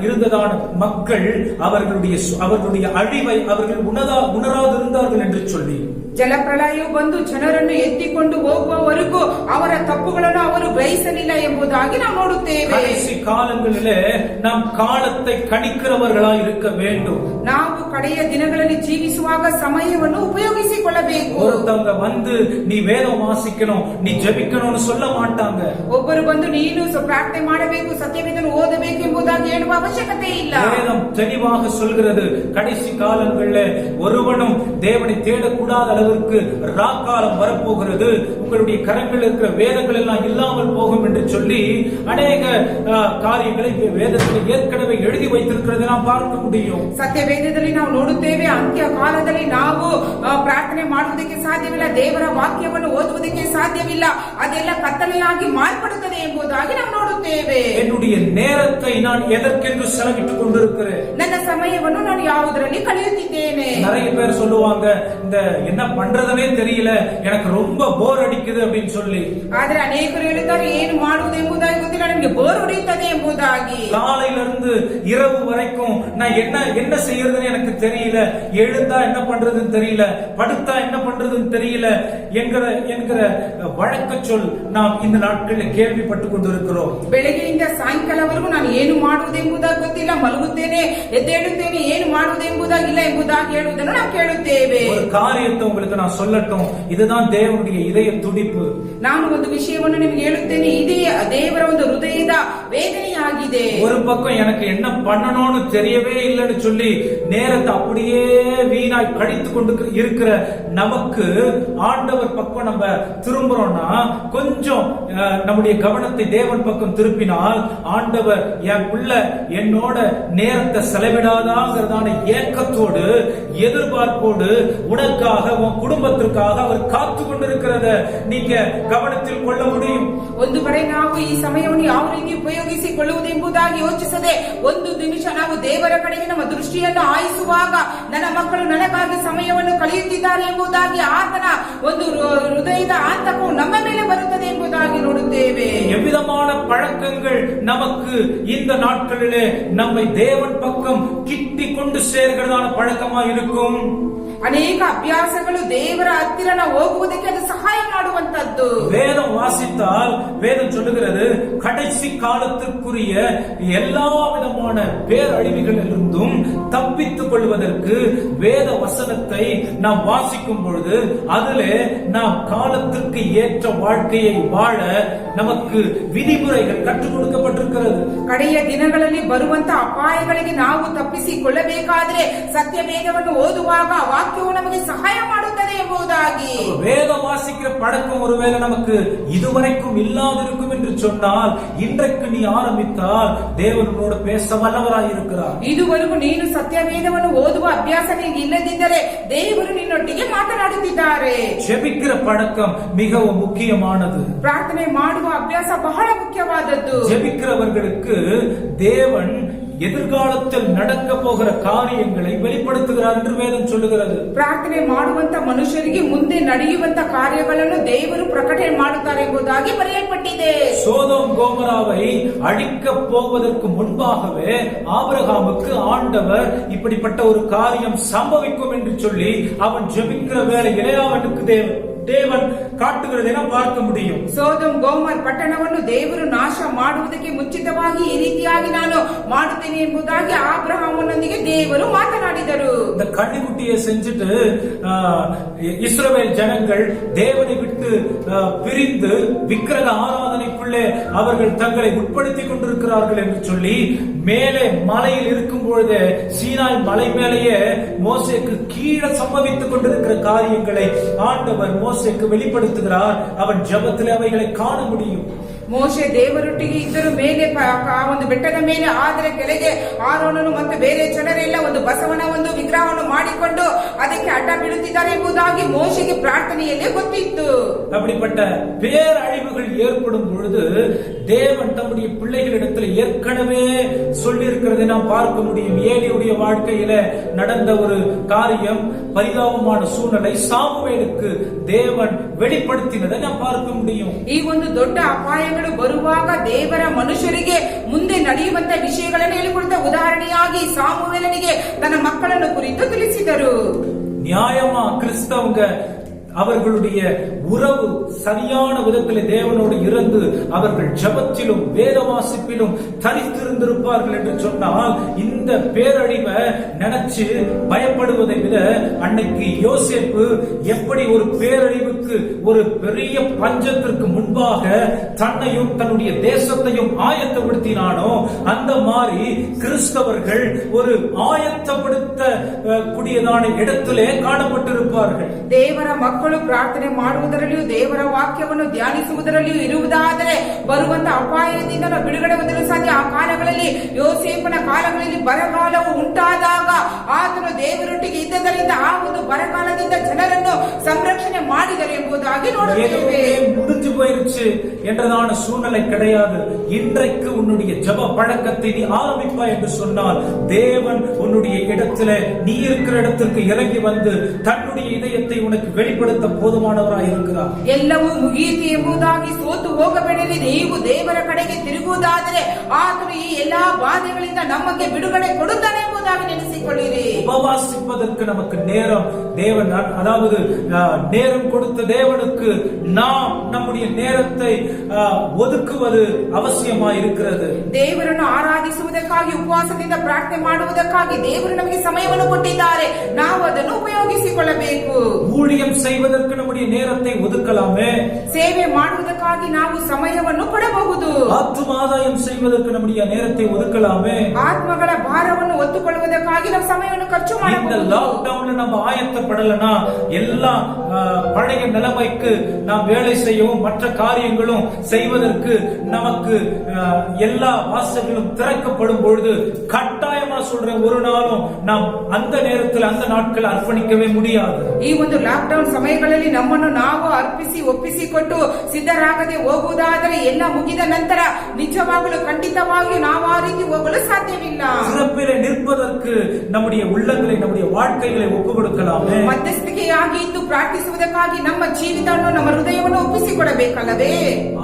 இருந்ததான மக்கள் அவர்களுடைய அழிவை அவர்கள் உணராதிருந்தார்கள் என்று சொல்லி, ಜಲಪ್ರಳಯವು ಬಂದು ಜನರನ್ನು ಎತ್ತಿಕೊಂಡು ಹೋಗುವವರೆಗೂ ಇದುವರೆಗೂ ಅವರ ತಪ್ಪುಗಳನ್ನು ಅವರು ಗ್ರಹಿಸಲಿಲ್ಲ ಎಂಬುದಾಗಿ ನಾವು ನೋಡುತ್ತೇವೆ. கடைசி காலங்களிலே நாம் காலத்தை கணிக்கிறவர்களாய் இருக்க வேண்டும். ನಾವು ಕಡೆಯ ದಿನಗಳಲ್ಲಿ ಜೀವಿಸುವಾಗ ಸಮಯವನ್ನು ಉಪಯೋಗಿಸಿಕೊಳ್ಳಬೇಕು. ஒருத்தவங்க வந்து நீ வேதம் வாசிக்கணும், நீ ஜெபிக்கணும்னு சொல்ல மாட்டாங்க. ಒಬ್ಬರು ಬಂದು ನೀನು ಪ್ರಾರ್ಥನೆ ಮಾಡಬೇಕು, ಸತ್ಯವೇದನ ಓದಬೇಕು ಎಂಬುದಾಗಿ ಹೇಳುವ ಅವಶ್ಯಕತೆ ಇಲ್ಲ. வேதம் தெளிவாக சொல்கிறது, கடைசி காலங்களில் ஒருவனும் தேவனை தேடக்கூடாத அளவிற்கு ராக்காலம் வரப்போகிறது, உங்களுடைய கரங்களில் இருக்கிற வேதங்கள் எல்லாம் இல்லாமல் போகும் என்று சொல்லி அநேக காரியங்களை வேதத்தில் ஏற்கனவே எழுதி வைத்திருக்கிறதை நாம் பார்க்க முடியும். ಸತ್ಯವೇದದಲ್ಲಿ ನಾವು ನೋಡುತ್ತೇವೆ, ಅಂತ್ಯ ಕಾಲದಲ್ಲಿ ನಾವು ಪ್ರಾರ್ಥನೆ ಮಾಡುವುದಕ್ಕೆ ಸಾಧ್ಯವಿಲ್ಲ, ದೇವರ ವಾಕ್ಯವನ್ನು ಓದುವುದಕ್ಕೆ ಸಾಧ್ಯವಿಲ್ಲ, ಅದೆಲ್ಲ ಕತ್ತಲೆಯಾಗಿ ಮಾರ್ಪಡುತ್ತದೆ ಎಂಬುದಾಗಿ ನಾವು ನೋಡುತ್ತೇವೆ. என்னுடைய நேரத்தை நான் எதற்கென்று செலவிட்டுக் கொண்டிருக்கிறேன், ನನ್ನ ಸಮಯವನ್ನು ನಾನು ಯಾವುದರಲ್ಲಿ ಕಳೆಯುತ್ತಿದ್ದೇನೆ. நிறைய பேர் சொல்லுவாங்க, இந்த என்ன பண்றதுனே தெரியல, எனக்கு ரொம்ப போர் அடிக்குது அப்படின்னு சொல்லி. ಆದ್ರೆ ಅನೇಕರು ಹೇಳುತ್ತಾರೆ, ಏನು ಮಾಡುವುದು ಎಂಬುದಾಗಿ ಗೊತ್ತಿಲ್ಲ, ನನಗೆ ಬೋರ್ ಹೊಡೆಯುತ್ತದೆ ಎಂಬುದಾಗಿ. காலையில இருந்து இரவு வரைக்கும் நான் என்ன செய்யறதுன்னு எனக்கு தெரியல, எழுந்தா என்ன பண்றதுன்னு தெரியல, படுத்தா என்ன பண்றதுன்னு தெரியல என்கிற வழக்க சொல் நாம் இந்த நாட்களில் கேள்விப்பட்டு கொண்டிருக்கிறோம். ಬೆಳಗ್ಗೆಯಿಂದ ಸಾಯಂಕಾಲವರೆಗೂ ನಾನು ಏನು ಮಾಡುವುದು ಎಂಬುದಾಗಿ ಗೊತ್ತಿಲ್ಲ, ಮಲಗುತ್ತೇನೆ, ಎದ್ದೇಳುತ್ತೇನೆ, ಏನು ಮಾಡುವುದು ಎಂಬುದಾಗಿಲ್ಲ ಎಂಬುದಾಗಿ ಹೇಳುವುದನ್ನು ನಾವು ಕೇಳುತ್ತೇವೆ. ஒரு காரியத்தை உங்களுக்கு நான் சொல்லட்டும், இதுதான் தேவனுடைய இதய துடிப்பு. ನಾನು ಒಂದು ವಿಷಯವನ್ನು ನಿಮಗೆ ಹೇಳುತ್ತೇನೆ, ಇದೇ ದೇವರ ಒಂದು ಹೃದಯದ ವೇದನೆಯಾಗಿದೆ. ஒரு பக்கம் எனக்கு என்ன பண்ணணும்னு தெரியவே இல்லைன்னு சொல்லி நேரத்தை அப்படியே வீணாய் கழித்து கொண்டு இருக்கிற நமக்கு ஆண்டவர் பக்கம் நம்ம திரும்புறோம்னா, கொஞ்சம் நம்முடைய கவனத்தை தேவன் பக்கம் திருப்பினால், ஆண்டவர் என் உள்ள என்னோட நேரத்தை செலவிடாதாங்கிறதான ஏக்கத்தோடு எதிர்பார்ப்போடு உனக்காக உன் குடும்பத்திற்காக அவர் காத்து கொண்டிருக்கிறத நீங்க கவனத்தில் கொள்ள முடியும். ಒಂದು ಕಡೆ ನಾವು ಈ ಸಮಯವನ್ನು ಯಾವ ರೀತಿ ಉಪಯೋಗಿಸಿಕೊಳ್ಳುವುದು ಎಂಬುದಾಗಿ ಯೋಚಿಸದೆ ಒಂದು ನಿಮಿಷ ನಾವು ದೇವರ ಕಡೆಗೆ ನಮ್ಮ ದೃಷ್ಟಿಯನ್ನು ಹಾಯಿಸುವಾಗ, ನನ್ನ ಮಕ್ಕಳು ನನಗಾಗಿ ಸಮಯವನ್ನು ಕಳೆಯುತ್ತಿದ್ದಾರೆ ಎಂಬುದಾಗಿ ಆತನ ಒಂದು ಹೃದಯದ ಆತಂಕವು ನಮ್ಮ ಮೇಲೆ ಬರುತ್ತದೆ ಎಂಬುದಾಗಿ ನೋಡುತ್ತೇವೆ. எவ்விதமான பழக்கங்கள் நமக்கு இந்த நாட்களிலே நம்மை தேவன் பக்கம் கிட்டி கொண்டு சேர்கிறதான பழக்கமா இருக்கும். ಅನೇಕ ಅಭ್ಯಾಸಗಳು ದೇವರ ಹತ್ತಿರ ನಾವು ಹೋಗುವುದಕ್ಕೆ ಅದು ಸಹಾಯ ಮಾಡುವಂತದ್ದು. வேதம் வாசித்தால் வேதம் சொல்லுகிறது, கடைசி காலத்திற்குரிய எல்லா விதமான பேரழிவுகளிலிருந்தும் தப்பித்துக் கொள்வதற்கு வேத வசனத்தை நாம் வாசிக்கும் பொழுது அதிலே நாம் காலத்திற்கு ஏற்ற வாழ்க்கையை வாழ நமக்கு விதிமுறைகள் கற்றுக் கொடுக்கப்பட்டிருக்கிறது. ಕಡೆಯ ದಿನಗಳಲ್ಲಿ ಬರುವಂತ ಅಪಾಯಗಳಿಗೆ ನಾವು ತಪ್ಪಿಸಿಕೊಳ್ಳಬೇಕಾದ್ರೆ ಸತ್ಯವೇದವನ್ನು ಓದುವಾಗ ವಾಕ್ಯವು ನಮಗೆ ಸಹಾಯ ಮಾಡುತ್ತದೆ ಎಂಬುದಾಗಿ. வேத வாசிக்கிற பழக்கம் ஒருவேளை நமக்கு இதுவரைக்கும் இல்லாதிருக்கும் என்று சொன்னால், இன்றைக்கு நீ ஆரம்பித்தால் தேவன் உன்னோடு பேச வல்லவராய் இருக்கிறார். ಇದುವರೆಗೂ ನೀನು ಸತ್ಯವೇದವನ್ನು ಓದುವ ಅಭ್ಯಾಸ ನಿನಗೆ ಇಲ್ಲದಿದ್ದರೆ ದೇವರು ನಿನ್ನೊಟ್ಟಿಗೆ ಮಾತನಾಡುತ್ತಿದ್ದಾರೆ. ஜெபிக்கிற பழக்கம் மிகவும் முக்கியமானது. ಪ್ರಾರ್ಥನೆ ಮಾಡುವ ಅಭ್ಯಾಸ ಬಹಳ ಮುಖ್ಯವಾದದ್ದು. ஜெபிக்கிறவர்களுக்கு தேவன் எதிர்காலத்தில் நடக்க போகிற காரியங்களை வெளிப்படுத்துகிறார் என்று வேதம் சொல்லுகிறது. ಪ್ರಾರ್ಥನೆ ಮಾಡುವಂತ ಮನುಷ್ಯರಿಗೆ ಮುಂದೆ ನಡೆಯುವಂತ ಕಾರ್ಯಗಳನ್ನು ದೇವರು ಪ್ರಕಟಣೆ ಮಾಡುತ್ತಾರೆ ಎಂಬುದಾಗಿ ಬರೆಯಲ್ಪಟ್ಟಿದೆ. சோதோம் கோமராவை அழிக்க போவதற்கு முன்பாகவே ஆபிரகாமுக்கு ஆண்டவர் இப்படிப்பட்ட ஒரு காரியம் சம்பவிக்கும் என்று சொல்லி அவன் ஜெபிக்கிற வேளையிலே அவனுக்கு தேவன் ಕಾಟುಗಳನ್ನ ನಾವು பார்க்க முடியும். ಸೋದೋಮ್ ಗೋಮರ್ ಪಟ್ಟಣವನ್ನು ದೇವರು ನಾಶ ಮಾಡುವುದಕ್ಕೆ ಮುಂಚಿತವಾಗಿ ಈ ರೀತಿಯಾಗಿ ನಾನು ಮಾಡುತ್ತೇನೆ ಎಂಬುದಾಗಿ ಆಬ್ರಹಾಮನೊಂದಿಗೆ ದೇವರು ಮಾತನಾಡಿದರು. இந்த கண்ணிக்குட்டியை செஞ்சுட்டு இஸ்ரவேல் ஜனங்கள் தேவனை விட்டு பிரிந்து விக்கிரக ஆராதனைக்குள்ளே அவர்கள் தங்களை உட்படுத்திக் கொண்டிருக்கிறார்கள் என்று சொல்லி மேலே மலையில் இருக்கும் பொழுது சீனாய் மலை மேலேயே மோசேக்கு கீழே சம்பவித்துக் கொண்டிருக்கிற காரியங்களை ஆண்டவர் மோசேக்கு வெளிப்படுத்துகிறார். அவன் ஜெபத்திலே அவைகளை காண முடியும். ಮೋಶೆ ದೇವರೊಟ್ಟಿಗೆ ಇದ್ದರು ಮೇಲೆ ಒಂದು ಬೆಟ್ಟದ ಮೇಲೆ, ಆದರೆ ಕೆಳಗೆ ಆರೋನನು ಮತ್ತು ಬೇರೆ ಜನರೆಲ್ಲ ಒಂದು ಬಸವನ ಒಂದು ವಿಗ್ರಹವನ್ನು ಮಾಡಿಕೊಂಡು ಅದಕ್ಕೆ ಅಡ್ಡ ಬೀಳುತ್ತಿದ್ದಾರೆ ಎಂಬುದಾಗಿ ಮೋಶೆಗೆ ಪ್ರಾರ್ಥನೆಯಲ್ಲೇ ಗೊತ್ತಿತ್ತು. அப்படிப்பட்ட பேரழிவுகள் ஏற்படும் பொழுது தேவன் தம்முடைய பிள்ளைகளிடத்தில் ஏற்கனவே சொல்லி இருக்கிறதை நாம் பார்க்க முடியும். ஏலியுடைய வாழ்க்கையில நடந்த ஒரு காரியம், பரிதாபமான சூழ்நிலை சாமுவேலுக்கு தேவன் வெளிப்படுத்தினதை நாம் பார்க்க முடியும். ಈ ಒಂದು ದೊಡ್ಡ ಅಪಾಯಗಳು ಬರುವಾಗ ದೇವರ ಮನುಷ್ಯರಿಗೆ ಮುಂದೆ ನಡೆಯುವಂತ ವಿಷಯಗಳನ್ನು ಹೇಳಿಕೊಡುತ್ತ ಉದಾಹರಣೆಯಾಗಿ ಸಾಮುವೇಲನಿಗೆ ತನ್ನ ಮಕ್ಕಳನ್ನು ಕುರಿತು ತಿಳಿಸಿದರು. நியாயமா கிறிஸ்தவங்க அவர்களுடைய உறவு சரியான விதத்தில் தேவனோடு இருந்து அவர்கள் ஜெபத்திலும் வேத வாசிப்பிலும் தரித்திருந்திருப்பார்கள் என்று சொன்னால் இந்த பேரழிவை நினைச்சு பயப்படுவதை விட அன்னைக்கு யோசேப்பு எப்படி ஒரு பேரழிவுக்கு ஒரு பெரிய பஞ்சத்திற்கு முன்பாக தன்னையும் தன்னுடைய தேசத்தையும் ஆயத்தப்படுத்தினானோ அந்த மாதிரி கிறிஸ்தவர்கள் ஒரு ஆயத்தப்படுத்த கூடியதான இடத்திலே ಕಾಣಪಟ್ಟಿರುತ್ತಾರೆ. ದೇವರ ಮಕ್ಕಳು ಪ್ರಾರ್ಥನೆ ಮಾಡುವುದರಲ್ಲಿಯೂ ದೇವರ ವಾಕ್ಯವನ್ನು ಧ್ಯಾನಿಸುವುದರಲ್ಲಿಯೂ ಇರುವುದಾದರೆ ಬರುವಂತ ಅಪಾಯದಿಂದ ನಾವು ಬಿಡುಗಡೆ ಹೊಂದಲು ಸಾಧ್ಯ. ಆ ಕಾಲಗಳಲ್ಲಿ ಯೋಸೇಫನ ಕಾಲಗಳಲ್ಲಿ ಬರಗಾಲವು ಉಂಟಾದಾಗ ಆತನು ದೇವರೊಟ್ಟಿಗೆ ಇದ್ದದರಿಂದ ಆ ಒಂದು ಬರಗಾಲದಿಂದ ಜನರನ್ನು ಸಂರಕ್ಷಣೆ ಮಾಡಿದರು ಎಂಬುದಾಗಿ ನೋಡುತ್ತೇವೆ. முடிஞ்சு போயிருச்சு என்றதான சூழ்நிலை கிடையாது. இன்றைக்கு உன்னுடைய ஜெப பழக்கத்தை நீ ஆரம்பிப்பா என்று சொன்னால் தேவன் உன்னுடைய இடத்திலே நீ இருக்கிற இடத்திற்கு இறங்கி வந்து தன்னுடைய இதயத்தை உனக்கு வெளிப்படுத்த போதுமானவராய் இருக்கிறார். ಎಲ್ಲವೂ ಮುಗಿಯಿತು ಎಂಬುದಾಗಿ ಸೋತು ಹೋಗಬೇಡಿರಿ. ನೀವು ದೇವರ ಕಡೆಗೆ ತಿರುಗುವುದಾದರೆ ಆತನು ಈ ಎಲ್ಲಾ ಬಾಧೆಗಳಿಂದ ನಮಗೆ ಬಿಡುಗಡೆ ಕೊಡುತ್ತಾನೆ ಎಂಬುದಾಗಿ ನೆನೆಸಿಕೊಳ್ಳಿರಿ. உபவாசிப்பதற்கு நமக்கு நேரம் தேவன் அதாவது நேரம் கொடுத்த தேவனுக்கு நாம் நம்முடைய நேரத்தை ஒதுக்குவது அவசியமாய் இருக்கிறது. ದೇವರನ್ನು ಆರಾಧಿಸುವುದಕ್ಕಾಗಿ ಉಪವಾಸದಿಂದ ಪ್ರಾರ್ಥನೆ ಮಾಡುವುದಕ್ಕಾಗಿ ದೇವರು ನಮಗೆ ಸಮಯವನ್ನು ಕೊಟ್ಟಿದ್ದಾರೆ. ನಾವು ಅದನ್ನು ಉಪಯೋಗಿಸಿಕೊಳ್ಳಬೇಕು. ஊழியம் செய்வதற்கு நம்முடைய நேரத்தை ஒதுக்கலாமே. ಸೇವೆ ಮಾಡುವುದಕ್ಕಾಗಿ ನಾವು ಸಮಯವನ್ನು ಕೊಡಬಹುದು. ஆத்துமாதாயம் செய்வதற்கு நம்முடைய நேரத்தை ஒதுக்கலாமே. ಆತ್ಮಗಳ ಭಾರವನ್ನು ಒತ್ತುಕೊಳ್ಳುವುದಕ್ಕಾಗಿ ನಾವು ಸಮಯವನ್ನು ಖರ್ಚು ಮಾಡಬಹುದು. இந்த லாக்டவுன்ல நம்ம ஆயத்தப்படலனா எல்லா பழைய நிலைமைக்கு நாம் வேலை செய்யவும் மற்ற காரியங்களும் செய்வதற்கு நமக்கு எல்லா வாசல்களும் திறக்கப்படும் பொழுது கட்டாயமா சொல்றேன், ஒரு நாளும் நாம் அந்த நேரத்தில் அந்த நாட்கள் அர்ப்பணிக்கவே முடியாது. ಈ ಒಂದು ಲಾಕ್ಡೌನ್ ಸಮಯಗಳಲ್ಲಿ ನಮ್ಮನ್ನು ನಾವು ಅರ್ಪಿಸಿ ಒಪ್ಪಿಸಿಕೊಟ್ಟು ಸಿದ್ಧರಾಗದೆ ಹೋಗುವುದಾದರೆ ಎಲ್ಲ ಮುಗಿದ ನಂತರ ನಿಜವಾಗಲೂ ಖಂಡಿತವಾಗಿಯೂ ನಾವು ಆ ರೀತಿ ಹೋಗಲು ಸಾಧ್ಯವಿಲ್ಲ. சிறப்பிலே நிற்பதற்கு நம்முடைய உள்ளங்களை நம்முடைய வாழ்க்கைகளை ஒப்பு கொடுக்கலாமே. ಮಧ್ಯಸ್ಥಿಕೆಯಾಗಿ ಇದ್ದು ಪ್ರಾರ್ಥಿಸುವುದಕ್ಕಾಗಿ ನಮ್ಮ ಜೀವಿತವನ್ನು ನಮ್ಮ ಹೃದಯವನ್ನು ಒಪ್ಪಿಸಿಕೊಡಬೇಕಲ್ಲವೇ?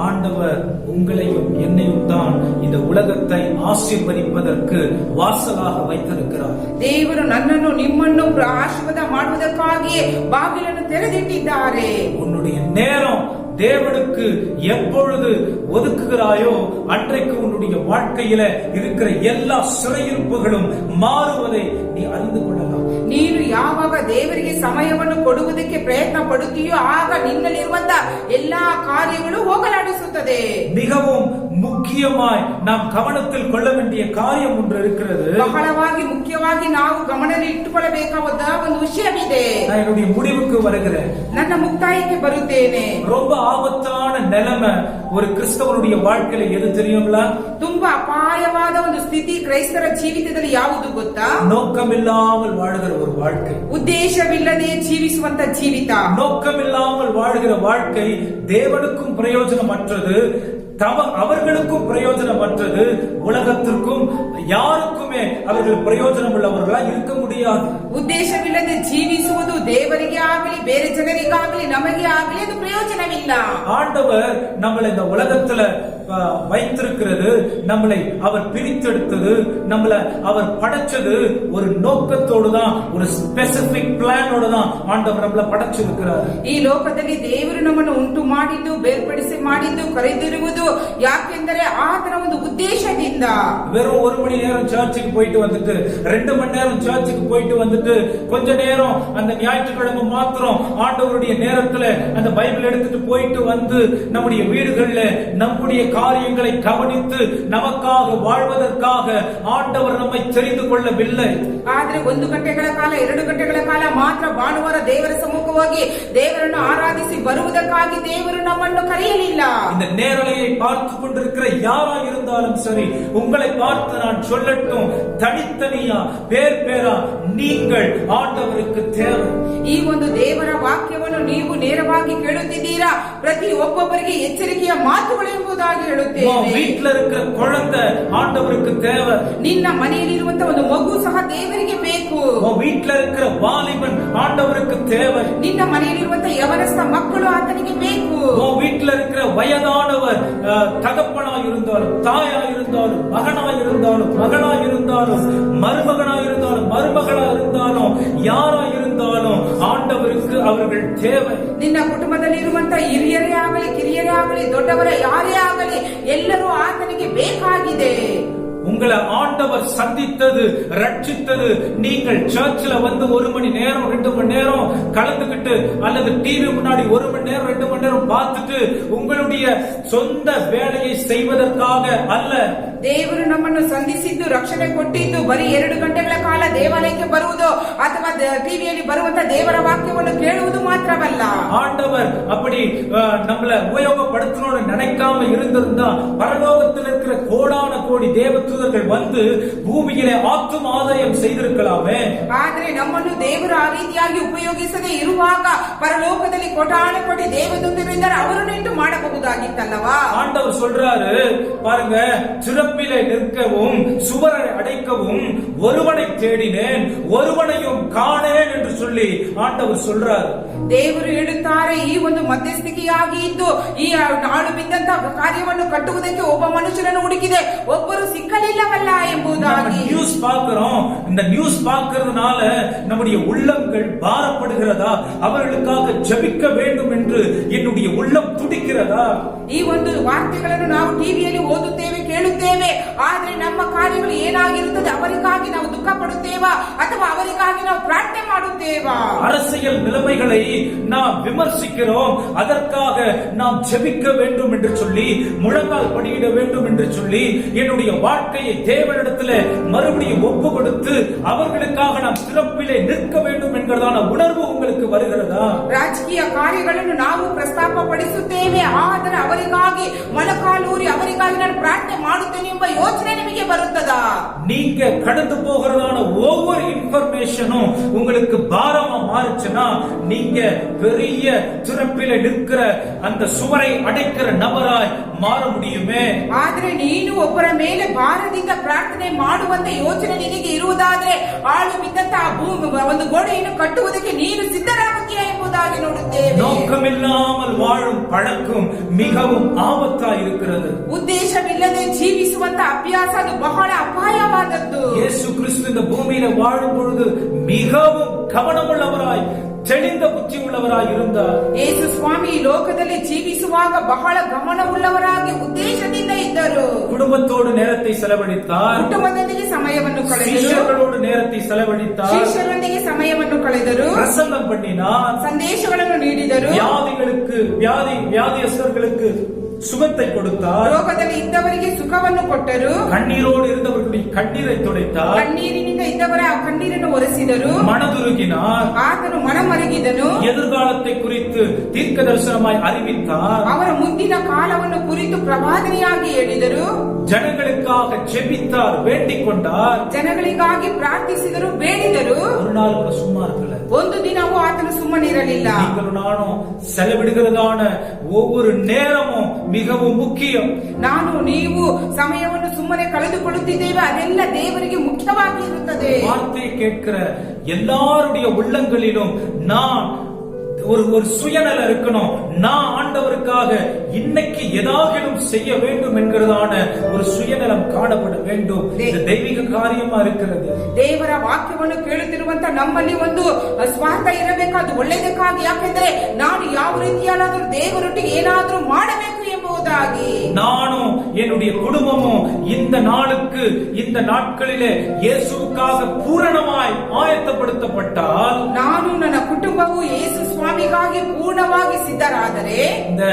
ஆண்டவர் உங்களையும் என்னையும் தான் இந்த உலகத்தை ஆசீர்வதிப்பதற்கு வாசலாக வைத்திருக்கிறார். ದೇವರು ನನ್ನನ್ನು ನಿಮ್ಮನ್ನು ಆಶೀರ್ವಾದ ಮಾಡುವುದಕ್ಕಾಗಿಯೇ ಬಾಗಿಲನ್ನು ತೆರೆದಿಟ್ಟಿದ್ದಾರೆ. உன்னுடைய நேரம் தேவனுக்கு எப்பொழுது ஒதுக்குகிறாயோ அன்றைக்கு உன்னுடைய வாழ்க்கையில இருக்கிற எல்லா சிறையிருப்புகளும் மாறுவதை நீ அறிந்து கொள்ளலாம். ನೀನು ಯಾವಾಗ ದೇವರಿಗೆ ಸಮಯವನ್ನು ಕೊಡುವುದಕ್ಕೆ ಪ್ರಯತ್ನ ಪಡುತ್ತೀಯೋ ಆಗ ನಿನ್ನಲ್ಲಿರುವಂತಹ ಎಲ್ಲಾ ಕಾರ್ಯಗಳು ಹೋಗಲಾಡಿಸುತ್ತದೆ. மிகவும் முக்கியமாய் நாம் கவனத்தில் கொள்ள வேண்டிய காரியம் ஒன்று இருக்கிறது. ಬಹಳವಾಗಿ ಮುಖ್ಯವಾಗಿ ನಾವು ಗಮನದಲ್ಲಿ ಇಟ್ಟುಕೊಳ್ಳಬೇಕಾದ ಒಂದು ವಿಷಯವಿದೆ. நான் என்னுடைய முடிவுக்கு வருகிறேன். ನನ್ನ ಮುಕ್ತಾಯಕ್ಕೆ ಬರುತ್ತೇನೆ. ரொம்ப ஆபத்தான நிலைமை ஒரு கிறிஸ்தவனுடைய வாழ்க்கையில எது தெரியுங்களா? ತುಂಬಾ ಅಪಾಯವಾದ ಒಂದು ಸ್ಥಿತಿ ಕ್ರೈಸ್ತರ ಜೀವಿತದಲ್ಲಿ ಯಾವುದು ಗೊತ್ತಾ? நோக்கமில்லாமல் வாழ்கிற ஒரு வாழ்க்கை, ಉದ್ದೇಶವಿಲ್ಲದೆ ಜೀವಿಸುವಂತ ಜೀವಿತ. நோக்கமில்லாமல் வாழ்கிற வாழ்க்கை தேவனுக்கும் பிரயோஜனமற்றது, அவர்களுக்கும் பிரயோஜனமற்றது, உலகத்திற்கும் யாருக்குமே அவர்கள் பிரயோஜனம் உள்ளவர்களா இருக்க முடியாது. ಉದ್ದೇಶವಿಲ್ಲದೆ ಜೀವಿಸುವುದು ದೇವರಿಗೆ ಆಗಲಿ ಬೇರೆ ಜನರಿಗಾಗಲಿ ನಮಗೆ ಆಗಲಿ ಅದು ಪ್ರಯೋಜನವಿಲ್ಲ. ஆண்டவர் நம்மளை இந்த உலகத்துல வைத்திருக்கிறது, நம்மளை அவர் பிரித்தெடுத்தது, நம்மளை அவர் படைச்சது ஒரு நோக்கத்தோடு தான், ஒரு ஸ்பெசிபிக் பிளானோட தான் ஆண்டவர் நம்மளை படைச்சிருக்கிறார். ಈ ಲೋಕದಲ್ಲಿ ದೇವರು ನಮ್ಮನ್ನು ಉಂಟು ಮಾಡಿದ್ದು ಬೇರ್ಪಡಿಸಿ ಮಾಡಿದ್ದು ಕರೆದಿರುವುದು ಯಾಕೆಂದರೆ ಆತನ ಒಂದು ಉದ್ದೇಶದಿಂದ. வெறும் 1 மணி நேரம் சர்ச்சுக்கு போயிட்டு வந்துட்டு 2 மணி நேரம் சர்ச்சுக்கு போயிட்டு வந்துட்டு கொஞ்ச நேரம் அந்த ஞாயிற்றுக்கிழமை மாத்திரம் ஆண்டவருடைய நேரத்துல அந்த பைபிள் எடுத்துட்டு போயிட்டு வந்து நம்முடைய வீடுகள்ல நம்முடைய காரியங்களை கவனித்து நமக்காக வாழ்வதற்காக ஆண்டவர் நம்மை தெரிந்து கொள்ளவில்லை. ಆದ್ರೆ 1 ಗಂಟೆಗಳ ಕಾಲ 2 ಗಂಟೆಗಳ ಕಾಲ ಮಾತ್ರ ಭಾನುವಾರ ದೇವರ ಸಮ್ಮುಖವಾಗಿ ದೇವರನ್ನು ಆರಾಧಿಸಿ ಬರುವುದಕ್ಕಾಗಿ ದೇವರು ನಮ್ಮನ್ನು ಕರೆಯಲಿಲ್ಲ. இந்த நேரலையை பார்த்து கொண்டிருக்கிற யாரா இருந்தாலும் சரி, உங்களை பார்த்து நான் சொல்லட்டும், தனித்தனியா பேர் பேரா நீங்கள் ஆண்டவருக்கு தேவை. ಈ ಒಂದು ದೇವರ ವಾಕ್ಯವನ್ನು ನೀವು ನೇರವಾಗಿ ಕೇಳುತ್ತಿದ್ದೀರಾ. ಪ್ರತಿ ಒಬ್ಬೊಬ್ಬರಿಗೆ ಎಚ್ಚರಿಕೆಯ ಮಾತುಗಳು ಎಂಬುದಾಗಿ ಹೇಳುತ್ತೇವೆ. வீட்ல இருக்கிற குழந்தை ஆண்டவருக்கு தேவை. ನಿನ್ನ ಮನೆಯಲ್ಲಿರುವಂತ ಒಂದು ಮಗು ಸಹ ದೇವರಿಗೆ ಬೇಕು. வீட்ல இருக்கிற வாலிபன் ஆண்டவருக்கு தேவை. ನಿನ್ನ ಮನೆಯಲ್ಲಿರುವಂತ ಯವನಸ್ಥ ಮಕ್ಕಳು ಆತನಿಗೆ ಬೇಕು. வீட்ல இருக்கிற வயதானவர் தகப்பனாய் இருந்தாலும் தாயாய் இருந்தாலும் மகனாய் இருந்தாலும் மகளாய் இருந்தாலும் மருமகனாய் இருந்தாலும் மருமகளாய் இருந்தாலும் யாராய் இருந்தாலும் ஆண்டவர் ஆண்டவருக்கு அவர்கள் தேவை. ನಿನ್ನ ಕುಟುಂಬದಲ್ಲಿರುವಂತ ಹಿರಿಯರೇ ಆಗಲಿ ಕಿರಿಯರೇ ಆಗಲಿ ದೊಡ್ಡವರೇ ಯಾರೇ ಆಗಲಿ ಎಲ್ಲರೂ ಆತನಿಗೆ ಬೇಕಾಗಿದೆ. உங்களை ஆண்டவர் சந்தித்தது, ரட்சித்தது, நீங்கள் சர்ச்சில் வந்து 1 மணி நேரம் 2 மணி நேரம் கலந்துகிட்டு அல்லது டிவி முன்னாடி 1 மணி நேரம் 2 மணி நேரம் பார்த்துட்டு உங்களுடைய சொந்த வேலையை செய்வதற்காக அல்ல. ದೇವರು ನಮ್ಮನ್ನು ಸಂಧಿಸಿದ್ದು, ರಕ್ಷಣೆ ಕೊಟ್ಟಿದ್ದು ಬರೀ 2 ಗಂಟೆಗಳ ಕಾಲ ದೇವಾಲಯಕ್ಕೆ ಬರುವುದು ಅಥವಾ ಟಿವಿಯಲ್ಲಿ ಬರುವಂತ ದೇವರ ವಾಕ್ಯವನ್ನು ಕೇಳುವುದು ಮಾತ್ರವಲ್ಲ. ஆண்டவர் அப்படி நம்மள உபயோகப்படுத்தணும்னு நினைக்காம இருந்திருந்தா பரலோகத்தில் இருக்கிற கோடான கோடி தேவதூதர்கள் வந்து பூமியிலே ஆத்தும் ஆதாயம் செய்திருக்கலாமே. ಆದ್ರೆ ನಮ್ಮನ್ನು ದೇವರು ಆ ರೀತಿಯಾಗಿ ಉಪಯೋಗಿಸದೆ ಇರುವಾಗ ಪರಲೋಕದಲ್ಲಿ ಕೋಟಾನು ಕೋಟಿ ದೇವದೂತರಿದ್ದಾರೆ, ಅವರನ್ನು ಇಟ್ಟು ಮಾಡಬಹುದಾಗಿತ್ತಲ್ಲವಾ. ஆண்டவர் சொல்றாரு பாருங்க, சிறப்பிலே நிற்கவும் சுவரை அடைக்கவும் ஒருவனை தேடினேன் ஒருவனையும் காணேன் என்று சொல்லி ஆண்டவர் சொல்றாரு. ದೇವರು ಹೇಳುತ್ತಾರೆ, ಈ ಒಂದು ಮಧ್ಯಸ್ಥಿಕೆಯಾಗಿ ಇದ್ದು ಈ ನಾಡು ಬಿದ್ದಂತ ಕಾರ್ಯವನ್ನು ಕಟ್ಟುವುದಕ್ಕೆ ಒಬ್ಬ ಮನುಷ್ಯನನ್ನು ಹುಡುಕಿದೆ, ಒಬ್ಬರು ಸಿಕ್ಕಲಿಲ್ಲವಲ್ಲ ಎಂಬುದಾಗಿ. நியூஸ் பார்க்கிறோம். இந்த நியூஸ் பார்க்கிறதுனால நம்முடைய உள்ளங்கள் பாரப்படுகிறதா? அவர்களுக்காக ஜெபிக்க வேண்டும் என்று என்னுடைய உள்ளம் துடிக்கிறதா? ಈ ಒಂದು ವಾರ್ತೆಗಳನ್ನು ನಾವು ಟಿವಿಯಲ್ಲಿ ಓದುತ್ತೇವೆ, ಕೇಳುತ್ತೇವೆ, ಆದ್ರೆ ನಮ್ಮ ಕಾರ್ಯಗಳು ಏನಾಗಿರುತ್ತದೆ? ಅವರಿಗಾಗಿ ನಾವು ದುಃಖ ಪಡುತ್ತೇವಾ ಅಥವಾ ಅವರಿಗಾಗಿ ನಾವು ಪ್ರಾರ್ಥನೆ ಮಾಡುತ್ತೇವಾ? அரசியல் நிலைமைகளை நாம் விமர்சிக்கிறோம், அதற்காக நாம் ஜெபிக்க வேண்டும் என்று சொல்லி, முழங்கால் படியிட வேண்டும் என்று சொல்லி, என்னுடைய வாழ்க்கையை தேவனிடத்தில் மறுபடியும் ஒப்பு கொடுத்து அவர்களுக்காக நாம் சிறப்பிலே நிற்க வேண்டும் என்கிறதான உணர்வு உங்களுக்கு வருகிறதா? ರಾಜಕೀಯ ಕಾರ್ಯಗಳನ್ನು ನಾವು ಪ್ರಸ್ತಾಪ ಪಡಿಸುತ್ತೇವೆ, ಆದರೆ ಅವರಿಗಾಗಿ ಮೊಳಕಾಲೂರಿ ಅವರಿಗಾಗಿ ನಾನು ಪ್ರಾರ್ಥನೆ ಮಾಡುತ್ತೇನೆ ಎಂಬ ಯೋಚನೆ ನಿಮಗೆ ಬರುತ್ತದಾ? நீங்க கடந்து போகிறதான ஒவ்வொரு இன்ஃபர்மேஷனும் உங்களுக்கு பாரமா மாறுச்சுன்னா நீங்க பெரிய சிறப்பில நிற்கிற அந்த சுவரை அடைக்கிற நபராய் மாற முடியுமே. ಆದ್ರೆ ನೀನು ಒಬ್ಬರ ಮೇಲೆ ಭಾರದಿಂದ ಪ್ರಾರ್ಥನೆ ಮಾಡುವಂತ ಯೋಚನೆ ನಿನಗೆ ಇರುವುದಾದ್ರೆ ಆಳು ಬಿದ್ದಂತ ಒಂದು ಗೋಡೆಯನ್ನು ಕಟ್ಟುವುದಕ್ಕೆ ನೀನು ಸಿದ್ಧರಾಗುತ್ತೀಯ ಎಂಬುದಾಗಿ ನೋಡುತ್ತೇವೆ. நோக்கமில்லாமல் வாழும் பழக்கம் மிகவும் ஆபத்தா இருக்கிறது. ಉದ್ದೇಶವಿಲ್ಲದೆ ಜೀವಿಸುವಂತ ಅಭ್ಯಾಸ ಅದು ಬಹಳ ಅಪಾಯವಾದದ್ದು. ಯೇಸು ಕ್ರಿಸ್ತು இந்த பூமியில வாழும் பொழுது மிகவும் கவனமுள்ளவராய் தெளிந்த புத்தி உள்ளவராய் இருந்தார். ಯೇಸು ಸ್ವಾಮಿ ಈ ಲೋಕದಲ್ಲಿ ಜೀವಿಸುವಾಗ ಬಹಳ ಗಮನವುಳ್ಳವರಾಗಿ ಉದ್ದೇಶದಿಂದ ಇದ್ದರು. குடும்பத்தோடு நேரத்தை செலவழித்தார், ಕುಟುಂಬದೊಂದಿಗೆ ಸಮಯವನ್ನು ಕಳೆದರು, ಶಿಷ್ಯர்களோடு நேரத்தை செலவழித்தார், ಶಿಷ್ಯರೊಂದಿಗೆ ಸಮಯವನ್ನು ಕಳೆದರು, பிரசங்கம் பண்ணினார், ಸಂದೇಶಗಳನ್ನು ನೀಡಿದರು, வியாதியஸ்தர்களுக்கு சுகத்தை கொடுத்தார், ರೋಗದಲ್ಲಿ ಇದ್ದವರಿಗೆ ಸುಖವನ್ನು ಕೊಟ್ಟರು, கண்ணீரோடு இருந்தவர்களுடைய கண்ணீரை துடைத்தார், ಕಣ್ಣೀರಿನಿಂದ ಇದ್ದವರ ಕಣ್ಣೀರನ್ನು ಒರೆಸಿದರು, மனதுருகினார், ಆತನು ಮನಮರುಗಿದನು, எதிர்காலத்தை குறித்து தீர்க்க தரிசனமாய் அறிவித்தார், ಅವರ ಮುಂದಿನ ಕಾಲವನ್ನು ಕುರಿತು ಪ್ರವಾದನೆಯಾಗಿ ಹೇಳಿದರು, ಜನங்களுக்காக ஜெபித்தார், வேண்டிக் கொண்டார், ಜನಗಳಿಗಾಗಿ ಪ್ರಾರ್ಥಿಸಿದರು, ಬೇಡಿದರು. ஒரு நாள் கூட சும்மா இருக்கல. ಒಂದು ದಿನವೂ ಆತನು ಸುಮ್ಮನಿರಲಿಲ್ಲ. நீங்களும் நானும் செலவிடுகிறதான ஒவ்வொரு நேரமும் மிகவும் முக்கியம். ನಾನು ನೀವು ಸಮಯವನ್ನು ಸುಮ್ಮನೆ ಕಳೆದುಕೊಳ್ಳುತ್ತಿದ್ದೇವೆ, ಅದೆಲ್ಲ ದೇವರಿಗೆ ಮುಖ್ಯವಾಗಿ ಇರುತ್ತದೆ. வார்த்தையை கேட்கிற எல்லாருடைய உள்ளங்களிலும் நான் ஒரு சுயநலம் இருக்கணும். நான் ஆண்டவருக்காக இன்னைக்கு ஏதாகிலும் செய்ய வேண்டும் என்கிறதான ஒரு சுயநலம் காணப்பட வேண்டும். இது தெய்வீக காரியமா இருக்கிறது. ದೇವರ ವಾಕ್ಯವನ್ನು ಕೇಳುತ್ತಿರುವಂತ ನಮ್ಮಲ್ಲಿ ಒಂದು ಸ್ವಾರ್ಥ ಇರಬೇಕು, ಅದು ಒಳ್ಳೆಯದಕ್ಕಾಗಿ. ಯಾಕೆಂದ್ರೆ ನಾನು ಯಾವ ರೀತಿಯಾದರೂ ದೇವರೊಟ್ಟಿಗೆ ಏನಾದರೂ ಮಾಡಬೇಕು ಎಂಬುದಾಗಿ. நானும் என்னுடைய குடும்பமும் இந்த நாளுக்கு இந்த நாட்களிலே இயேசுவுக்காக பூரணமாய் ஆயத்தப்படுத்தப்பட்டால், ನಾನು ನನ್ನ ಕುಟುಂಬವು ಯೇಸು ಸ್ವಾಮಿಗಾಗಿ ಪೂರ್ಣವಾಗಿ ಸಿದ್ಧರಾದರೆ, இந்த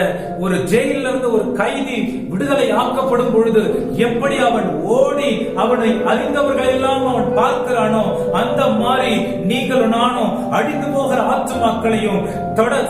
ஒரு ஜெயிலில் இருந்து ஒரு கைதி விடுதலை ஆக்கப்படும் பொழுது எப்படி அவன் ஓடி அவனை அறிந்தவர்கள் எல்லாம் அவன் பார்க்கிறானோ, அந்த மாதிரி நீங்களும் நானும் அழிந்து போகிற ஆத்துமாக்களையும்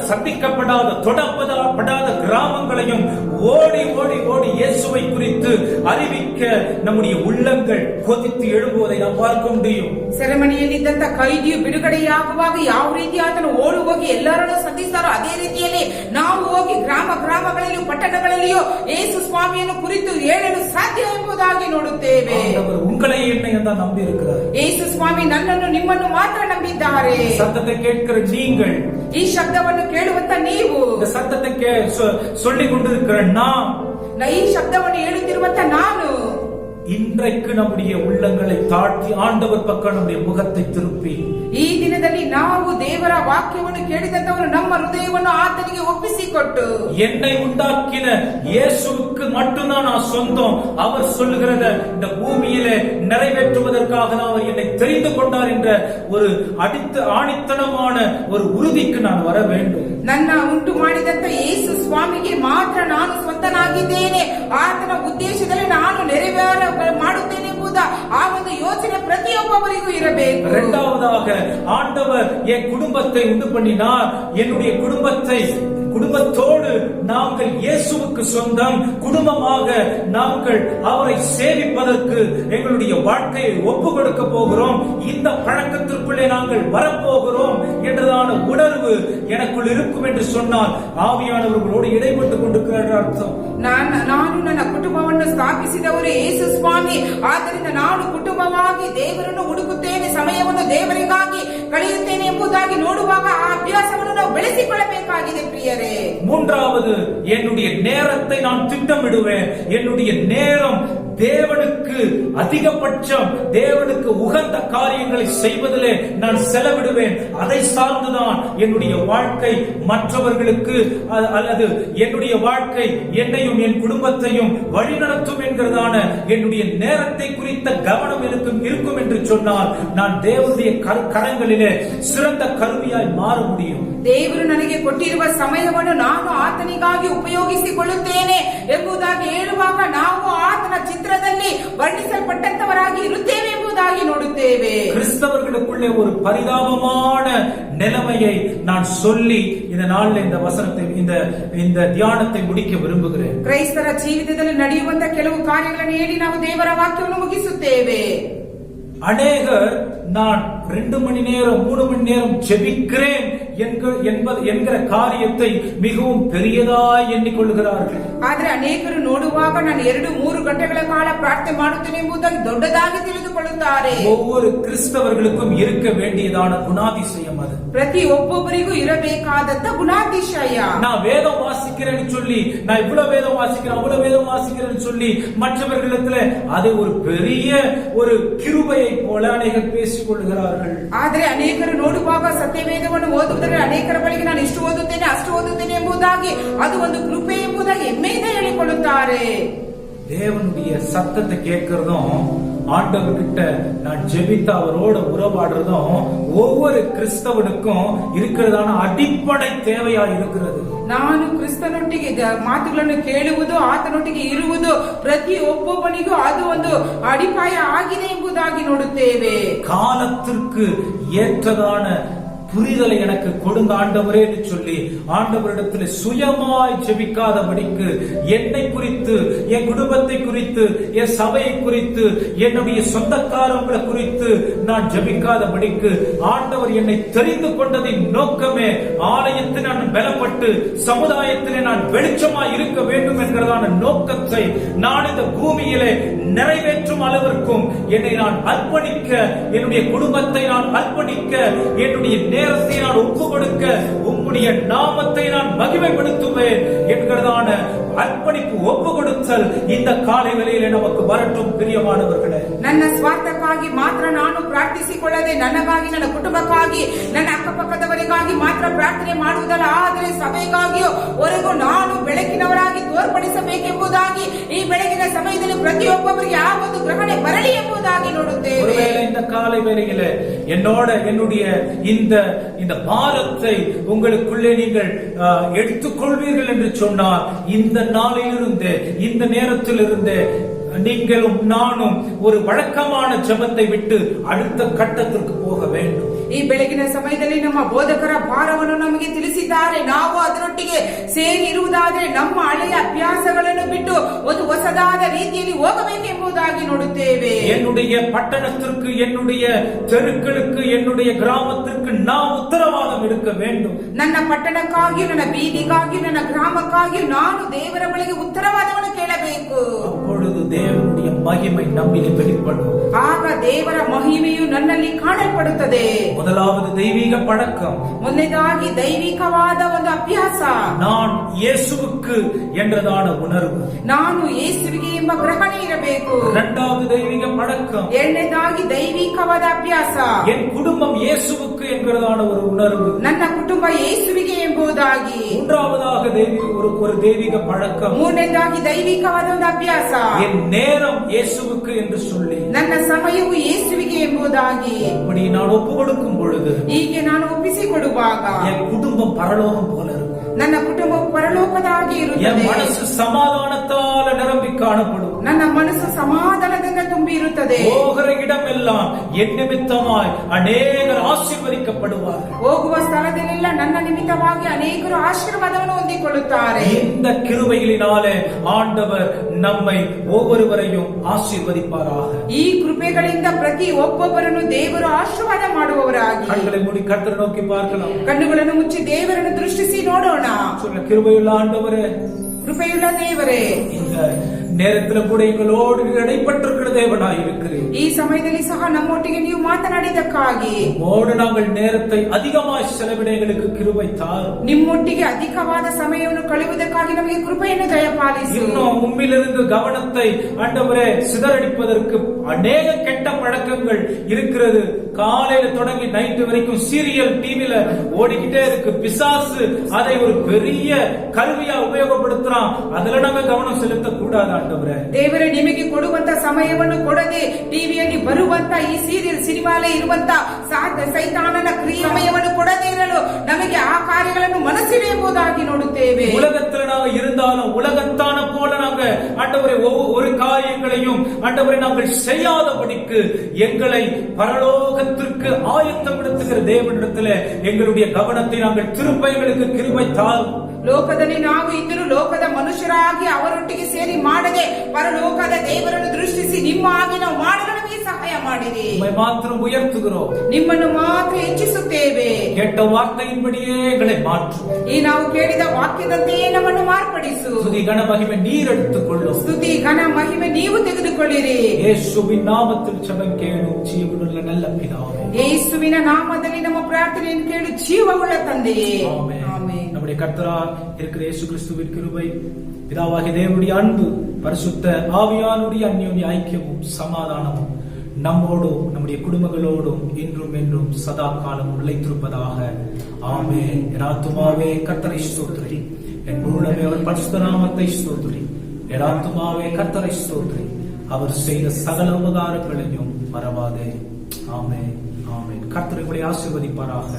சந்திக்கப்படாத தொடப்படாத கிராமங்களையும் ஓடி ஓடி ஓடி இயேசுவை குறித்து அறிவிக்க நம்முடைய உள்ளங்கள் கொதித்து எழும்புவதை நாம் பார்க்க முடியும். ಸೆರೆಮನೆಯಲ್ಲಿದ್ದಂತ ಕೈದಿಯು ಬಿಡುಗಡೆಯಾಗುವಾಗ ಯಾವ ರೀತಿ ಆತನು ಓಡಿ ಹೋಗಿ ಎಲ್ಲರನ್ನೂ ಸಂಧಿಸ್ತಾರೋ ಅದೇ ರೀತಿಯಲ್ಲಿ ನಾವು ಹೋಗಿ ಗ್ರಾಮಗಳಲ್ಲಿಯೂ ಪಟ್ಟಣಗಳಲ್ಲಿಯೂ ಯೇಸು ಸ್ವಾಮಿಯನ್ನು ಕುರಿತು ಹೇಳಲು ಸಾಧ್ಯ ಎಂಬುದಾಗಿ ನೋಡುತ್ತೇವೆ. உங்களை என்னையும் தான் நம்பி இருக்கிறார். ಯೇಸು ಸ್ವಾಮಿ ನನ್ನನ್ನು ನಿಮ್ಮನ್ನು ಮಾತ್ರ ನಂಬಿದ್ದಾರೆ. சத்தத்தை கேட்கிற நீங்கள், ಈ ಶಬ್ದವನ್ನು ಕೇಳುವಂತ ನೀವು, இந்த சத்தத்தை சொல்லிக் கொண்டிருக்கிற நான், ಈ ಶಬ್ದವನ್ನು ಹೇಳುತ್ತಿರುವಂತ ನಾನು, இன்றைக்கு நம்முடைய உள்ளங்களை தாழ்த்தி ஆண்டவர் பக்கம் நம்முடைய முகத்தை திருப்பி ಈ ದಿನದಲ್ಲಿ ನಾವು ದೇವರ ವಾಕ್ಯವನ್ನು ಕೇಳಿದಂತವರು ನಮ್ಮ ಹೃದಯವನ್ನು ಆತನಿಗೆ ಒಪ್ಪಿಸಿಕೊಟ್ಟು என்னை உண்டாக்கின இயேசுவுக்கு மட்டும்தான் நான் சொந்தம். அவர் சொல்லுகிறத இந்த பூமியிலே நிறைவேற்றுவதற்காக தான் அவர் என்னை தெரிந்து கொண்டார் என்ற ஒரு ஆணித்தனமான ஒரு உறுதிக்கு நான் வர வேண்டும். ನನ್ನ ಉಂಟು ಮಾಡಿದಂತ ಯೇಸು ಸ್ವಾಮಿಗೆ ಮಾತ್ರ ನಾನು ಸ್ವಂತನಾಗಿದ್ದೇನೆ, ಆತನ ಉದ್ದೇಶದಲ್ಲಿ ನಾನು ನೆರವೇರ ಮಾಡುತ್ತೇನೆ ಎಂಬುದ ಆ ಒಂದು ಯೋಚನೆ ಪ್ರತಿಯೊಬ್ಬರಿಗೂ ಇರಬೇಕು. இரண்டாவதாக ஆண்டவர் என் குடும்பத்தை உண்டு பண்ணினார். என்னுடைய குடும்பத்தோடு நாங்கள் இயேசுவுக்கு சொந்தம். குடும்பமாக நாங்கள் அவரை சேவிப்பதற்கு எங்களுடைய வாழ்க்கையை ஒப்பு கொடுக்க போகிறோம். இந்த பழக்கத்திற்குள்ளே நாங்கள் வரப்போகிறோம் என்றதான உணர்வு எனக்குள் இருக்கும் என்று சொன்னால் ஆவியானவர்களோடு இடைப்பட்டுக் கொண்டிருக்கிற அர்த்தம். ನಾನು ನನ್ನ ಕುಟುಂಬವನ್ನು ಸ್ಥಾಪಿಸಿದವರು ಯೇಸು ಸ್ವಾಮಿ. ಆದ್ದರಿಂದ ನಾನು ಕುಟುಂಬವಾಗಿ ದೇವರನ್ನು ಹುಡುಕುತ್ತೇನೆ, ಸಮಯವನ್ನು ದೇವರಿಗಾಗಿ ಕಳೆಯುತ್ತೇನೆ ಎಂಬುದಾಗಿ ನೋಡುವಾಗ ಆ ಅಭ್ಯಾಸವನ್ನು ನಾವು ಬೆಳೆಸಿಕೊಳ್ಳಬೇಕಾಗಿದೆ ಪ್ರಿಯರೇ. மூன்றாவது, என்னுடைய நேரத்தை நான் திட்டமிடுவேன். என்னுடைய நேரம் தேவனுக்கு அதிகபட்சம், தேவனுக்கு உகந்த காரியங்களை செய்வதிலே நான் செலவிடுவேன். அதை சார்ந்துதான் என்னுடைய வாழ்க்கை மற்றவர்களுக்கு அல்லது என்னுடைய வாழ்க்கை என்னையும் என் குடும்பத்தையும் வழிநடத்தும் என்கிறதான என்னுடைய நேரத்தை குறித்த கவனம் இருக்கும் என்று சொன்னால் நான் தேவனுடைய கரங்களிலே சிறந்த கருவியாய் மாற முடியும். ದೇವರು ನನಗೆ ಕೊಟ್ಟಿರುವ ಸಮಯವನ್ನು ನಾನು ಆತನಿಗಾಗಿ ಉಪಯೋಗಿಸಿಕೊಳ್ಳುತ್ತೇನೆ ಎಂಬುದಾಗಿ ಹೇಳುವಾಗ ನಾವು ಆತನ ಚಿತ್ರದಲ್ಲಿ ವರ್ಣಿಸಲ್ಪಟ್ಟಂತವರಾಗಿ ಇರುತ್ತೇವೆ ಎಂಬುದಾಗಿ ನೋಡುತ್ತೇವೆ. கிறிஸ்தவர்களுக்குள்ளே ஒரு பரிதாபமான நிலைமையை நான் சொல்லி இந்த நாளில் இந்த வசனத்தை இந்த தியானத்தை முடிக்க விரும்புகிறேன். ಕ್ರೈಸ್ತರ ಜೀವಿತದಲ್ಲಿ ನಡೆಯುವಂತ ಕೆಲವು ಕಾರ್ಯಗಳನ್ನು ಹೇಳಿ ನಾವು ದೇವರ ವಾಕ್ಯವನ್ನು ಮುಗಿಸುತ್ತೇವೆ. அநேகர் நான் 2 மணி நேரம் 3 மணி நேரம் ஜெபிக்கிறேன் என்கிற காரியத்தை மிகவும் பெரியதாய் எண்ணிக்கொள்கிறார்கள். ಆದರೆ ಅನೇಕರು ನೋಡುವಾಗ ನಾನು 2-3 ಗಂಟೆಗಳ ಕಾಲ ಪ್ರಾರ್ಥನೆ ಮಾಡುತ್ತೇನೆ ಎಂಬುದಾಗಿ ದೊಡ್ಡದಾಗಿ ತಿಳಿದುಕೊಳ್ಳುತ್ತಾರೆ. ஒவ்வொரு கிறிஸ்தவர்களுக்கும் இருக்க வேண்டியதான குணாதிசயம் அது. ಪ್ರತಿ ಒಬ್ಬೊಬ್ಬರಿಗೂ ಇರಬೇಕಾದಂತ ಗುಣಾತಿಶಯ. நான் வேதம் வாசிக்கிறேன்னு சொல்லி, நான் இவ்வளவு வேதம் வாசிக்கிறேன் அவ்வளவு வேதம் வாசிக்கிறேன்னு சொல்லி மற்றவர்களிடத்துல அதை ஒரு பெரிய ஒரு கிருபையை போல அநேகர் பேசிக் கொள்கிறார்கள். ಆದರೆ ಅನೇಕರು ನೋಡುವಾಗ ಸತ್ಯವೇದವನ್ನು ಓದುವುದರಲ್ಲಿ ಅನೇಕರ ಬಳಿಗೆ ನಾನು ಇಷ್ಟು ಓದುತ್ತೇನೆ ಅಷ್ಟು ಓದುತ್ತೇನೆ ಎಂಬುದಾಗಿ ಅದು ಒಂದು ಕೃಪೆ ಎಂಬುದಾಗಿ ಹೆಮ್ಮೆಯಿಂದ ಹೇಳಿಕೊಳ್ಳುತ್ತಾರೆ. தேவனுடைய சத்தத்தை கேட்கிறதும் ஆண்டவர்கிட்ட நான் ஜெபித்து அவரோட உறவாடுறதும் ஒவ்வொரு கிறிஸ்தவனுக்கும் இருக்கிறதான அடிப்படை தேவையா இருக்கிறது. ನಾನು ಕ್ರಿಸ್ತನೊಟ್ಟಿಗೆ ಮಾತುಗಳನ್ನು ಕೇಳುವುದು, ಆತನೊಟ್ಟಿಗೆ ಇರುವುದು ಪ್ರತಿ ಒಬ್ಬೊಬ್ಬನಿಗೂ ಅದು ಒಂದು ಅಡಿಪಾಯ ಆಗಿದೆ ಎಂಬುದಾಗಿ ನೋಡುತ್ತೇವೆ. காலத்திற்கு ஏற்றதான புரிதலை எனக்கு கொடுங்க ஆண்டவரே என்று சொல்லி ஆண்டவரிடத்தில் சுயமாய் ஜெபிக்காதபடிக்கு என்னை குறித்து, என் குடும்பத்தை குறித்து, என் சபையை குறித்து, என்னுடைய சொந்தக்காரங்களை குறித்து நான் ஜெபிக்காதபடிக்கு ஆண்டவர் என்னை தெரிந்து கொண்டதின் நோக்கமே ஆலயத்தில் நான் பலப்பட்டு சமுதாயத்திலே நான் வெளிச்சமாய் இருக்க வேண்டும் என்கிறதான நோக்கத்தை நான் இந்த பூமியிலே நிறைவேற்றும் அளவிற்கும் என்னை நான் அர்ப்பணிக்க, என்னுடைய குடும்பத்தை நான் அர்ப்பணிக்க, என்னுடைய நேரத்தை நான் ஒப்பு கொடுக்க, உம்முடைய நாமத்தை நான் மகிமைப்படுத்துவேன் என்கிறதான அர்ப்பணிப்பு ஒப்பு கொடுத்தல் இந்த காலை வேளையிலே நமக்கு வரட்டும் பிரியமானவர்களே. ನನ್ನ ಸ್ವಾರ್ಥಕ್ಕಾಗಿ ಮಾತ್ರ ನಾನು ಪ್ರಾರ್ಥಿಸಿಕೊಳ್ಳದೆ ನನಗಾಗಿ, ನನ್ನ ಕುಟುಂಬಕ್ಕಾಗಿ, ನನ್ನ ಅಕ್ಕಪಕ್ಕದವರಿಗಾಗಿ ಮಾತ್ರ ಪ್ರಾರ್ಥನೆ ಮಾಡುವುದಲ್ಲ, ಆದರೆ ಸಭೆಗಾಗಿಯೂ ಹೊರಗೂ ನಾನು ಬೆಳಕಿನವರಾಗಿ ತೋರ್ಪಡಿಸಬೇಕೆಂಬುದಾಗಿ ಈ ಬೆಳಗಿನ ಸಮಯದಲ್ಲಿ ಪ್ರತಿಯೊಬ್ಬರಿಗೆ ಆ ಒಂದು ಗ್ರಹಣೆ ಬರಲಿ ಎಂಬುದಾಗಿ ನೋಡುತ್ತೇವೆ. ஒருவேளை இந்த காலை வேளையிலே என்னுடைய இந்த பாரத்தை உங்களுக்குள்ளே நீங்கள் எடுத்துக்கொள்வீர்கள் என்று சொன்னால் இந்த நாளிலிருந்து, இந்த நேரத்திலிருந்து நீங்களும் நானும் ஒரு வழக்கமான ஜெபத்தை விட்டு அடுத்த கட்டத்திற்கு போக வேண்டும். ಈ ಬೆಳಗಿನ ಸಮಯದಲ್ಲಿ ನಮ್ಮ ಬೋಧಕರ ಭಾರವನ್ನು ನಮಗೆ ತಿಳಿಸಿದ್ದಾರೆ. ನಾವು ಅದರೊಟ್ಟಿಗೆ ಸೇರಿ ಇರುವುದಾದರೆ ನಮ್ಮ ಹಳೆಯ ಅಭ್ಯಾಸಗಳನ್ನು ಬಿಟ್ಟು ಒಂದು ಹೊಸದಾದ ರೀತಿಯಲ್ಲಿ ಹೋಗಬೇಕೆಂಬುದಾಗಿ ನೋಡುತ್ತೇವೆ. என்னுடைய பட்டணத்திற்கு, என்னுடைய தெருக்களுக்கு, என்னுடைய கிராமத்திற்கு நாம் உத்தரவாதம் எடுக்க வேண்டும். ನನ್ನ ಪಟ್ಟಣಕ್ಕಾಗಿಯೂ, ನನ್ನ ಬೀದಿಗಾಗಿಯೂ, ನನ್ನ ಗ್ರಾಮಕ್ಕಾಗಿಯೂ ನಾನು ದೇವರ ಬಳಿಗೆ ಉತ್ತರವಾದವನ್ನು ಕೇಳಬೇಕು. அப்பொழுது தேவனுடைய மகிமை நம்மிலே வெளிப்படும். ಆಗ ದೇವರ ಮಹಿಮೆಯು ನನ್ನಲ್ಲಿ ಕಾಣಲ್ಪಡುತ್ತದೆ. முதலாவது தெய்வீக பழக்கம், ಮೊದಲನೇದಾಗಿ ದೈವಿಕವಾದ ಒಂದು ಅಭ್ಯಾಸ, நான் இயேசுவுக்கு என்றதான உணர்வு. ನಾನು ಯೇಸುವಿಗೆ ಎಂಬ ಗ್ರಹಣೆ ಇರಬೇಕು. இரண்டாவது தெய்வீக பழக்கம், ಎರಡನೇದಾಗಿ ದೈವಿಕವಾದ ಅಭ್ಯಾಸ, என் குடும்பம் இயேசுவுக்கு என்கிறதான ஒரு உணர்வு. ನನ್ನ ಕುಟುಂಬ ಯೇಸುವಿಗೆ ಎಂಬುದಾಗಿ. மூன்றாவதாக ஒரு தெய்வீக பழக்கம், ಮೂರನೇದಾಗಿ ದೈವಿಕವಾದ ಒಂದು ಅಭ್ಯಾಸ, என் நேரம் இயேசுவுக்கு என்று சொல்லி ನನ್ನ ಸಮಯವು ಯೇಸುವಿಗೆ ಎಂಬುದಾಗಿ. இப்படி நான் ஒப்பு கொடுக்கும் பொழுது ಹೀಗೆ ನಾನು ಒಪ್ಪಿಸಿಕೊಡುವಾಗ என் குடும்பம் பரலோகம் போல இருக்கும். ನನ್ನ ಕುಟುಂಬವು ಪರಲೋಕದಾಗಿ என் ಇರುತ್ತದೆ. மனசு சமாதானத்தால நிரம்பி காணப்படும். ನನ್ನ ಮನಸ್ಸು ಸಮಾಧಾನದಿಂದ ತುಂಬಿ ಇರುತ್ತದೆ. போகிற இடமெல்லாம் என் நிமித்தமாய் அநேகர் ஆசீர்வதிக்கப்படுவார்கள். ಹೋಗುವ ಸ್ಥಳದಲ್ಲೆಲ್ಲ ನನ್ನ ನಿಮಿತ್ತವಾಗಿ ಅನೇಕರು ಆಶೀರ್ವಾದವನ್ನು ಹೊಂದಿಕೊಳ್ಳುತ್ತಾರೆ. இந்த கிருபைகளினாலே ஆண்டவர் நம்மை ஒவ்வொருவரையும் ஆசீர்வதிப்பாராக. ಈ ಕೃಪೆಗಳಿಂದ ಪ್ರತಿ ಒಬ್ಬೊಬ್ಬರನ್ನು ದೇವರು ಆಶೀರ್ವಾದ ಮಾಡುವವರಾಗಿ. கண்களை மூடி கர்த்தரை நோக்கி பார்க்கலாம். ಕಣ್ಣುಗಳನ್ನು ಮುಚ್ಚಿ ದೇವರನ್ನು ದೃಷ್ಟಿಸಿ ನೋಡೋಣ. சொல்ல கிருபையுள்ள ஆண்டவரே, ಕೃಪೆಯುಳ್ಳ ದೇವರೇ, இந்த நேரத்துல கூட எங்களோடு இடைப்பட்டிருக்கிற தேவனாய் இருக்கிறேன். ಈ ಸಮಯದಲ್ಲಿ ಸಹ ನಮ್ಮೊಟ್ಟಿಗೆ ನೀವು ಮಾತನಾಡಿದ್ದಕ್ಕಾಗಿ உம்மோடு நாங்கள் நேரத்தை அதிகமாய் செலவிட எங்களுக்கு கிருபை தாரும். ನಿಮ್ಮೊಟ್ಟಿಗೆ ಅಧಿಕವಾದ ಸಮಯವನ್ನು ಕಳೆಯುವುದಕ್ಕಾಗಿ ನಮಗೆ ಕೃಪೆಯನ್ನು ದಯಪಾಲಿಸಿ. இன்னும் உம்மிலிருந்து கவனத்தை ஆண்டவரே சிதறடிப்பதற்கு அநேக கெட்ட பழக்கங்கள் இருக்கிறது. காலையில தொடங்கி நைட்டு வரைக்கும் சீரியல் டிவில ஓடிக்கிட்டே இருக்கு. பிசாசு அதை ஒரு பெரிய கருவியா உபயோகப்படுத்துறான். அதுல நாங்க கவனம் செலுத்த கூடாது ஆண்டவரே. ದೇವರೇ, ನಿಮಗೆ ಕೊಡುವಂತ ಸಮಯವನ್ನು ಕೊಡದೆ ಟಿವಿಯಲ್ಲಿ ಬರುವಂತ ಈ ಸೀರಿಯಲ್ ಸಿನಿಮಾಲೇ ಇರುವಂತ ಸೈತಾನನ ಸಮಯವನ್ನು ಕೊಡದೇ ಇರಲು ನಮಗೆ ಆ ಕಾರ್ಯಗಳನ್ನು ಮನಸ್ಸಿದೆ ಎಂಬುದಾಗಿ ನೋಡುತ್ತೇವೆ. உலகத்துல நாங்க இருந்தாலும் உலகத்தான போல நாங்க ஆண்டவரே ஒரு காரியங்களையும் ஆண்டவரே நாங்கள் செய்யாதபடிக்கு எங்களை பரலோகத்திற்கு ஆயத்தப்படுத்துகிற தேவனிடத்துல எங்களுடைய கவனத்தை நாங்கள் திருப்ப எங்களுக்கு கிருபை தாரும். ಲೋಕದಲ್ಲಿ ನಾವು ಇದ್ದರೂ ಲೋಕದ ಮನುಷ್ಯರಾಗಿ ಅವರೊಟ್ಟಿಗೆ ಸೇರಿ ಮಾಡದೆ ಪರಲೋಕದ ದೇವರನ್ನು ದೃಷ್ಟಿಸಿ ನಿಮ್ಮ ಹಾಗೆ ನಾವು ಮಾಡಲು ನಮಗೆ ಸಹಾಯ ಮಾಡಿರಿ. மாத்திரம் உயர்த்துகிறோம். ನಿಮ್ಮನ್ನು ಮಾತ್ರ ಹೆಚ್ಚಿಸುತ್ತೇವೆ. கேட்ட வார்த்தையின்படியே எங்களை மாற்றும். ಈ ನಾವು ಕೇಳಿದ ವಾಕ್ಯದಂತೆಯೇ ನಮ್ಮನ್ನು ಮಾರ್ಪಡಿಸು. ಸ್ತುತಿ ಗಣ ಮಹಿಮೆ ನೀರು எடுத்துக்கொள்ளும். ಸ್ತುತಿ ಘನ ಮಹಿಮೆ ನೀವು ತೆಗೆದುಕೊಳ್ಳಿರಿ. ಯೇಸುವಿನ ನಾಮத்தில் ஜெபம் கேளும் ஜீவனுள்ள நல்ல பிதாவே. ಯೇಸುವಿನ ನಾಮದಲ್ಲಿ ನಮ್ಮ ಪ್ರಾರ್ಥನೆಯನ್ನು ಕೇಳು ಜೀವವುಳ್ಳ ತಂದೆಯೇ. ஆமென். ಆಮೆನ್. நம்முடைய கர்த்தரா இருக்கிற இயேசு கிறிஸ்துவின் கிருபை, பிதாவாகிய தேவனுடைய அன்பு, பரிசுத்த ஆவியானுடைய அந்யோன்ய ஐக்கியமும் சமாதானமும் நம்மோடும் நம்முடைய குடும்பங்களோடும் இன்றும் என்றும் சதா காலம் உழைத்திருப்பதாக. ஆமென். என் ஆத்துமாவே கர்த்தரை ஸ்தோத்திரி, என் உள்ளமே அவர் பரிசுத்த நாமத்தை ஸ்தோத்திரி. என் ஆத்துமாவே கர்த்தரை ஸ்தோத்திரி, அவர் செய்த சகல உபகாரங்களையும் மறவாதே. ஆமென். ஆமென். கர்த்தர் உங்களை ஆசீர்வதிப்பாராக.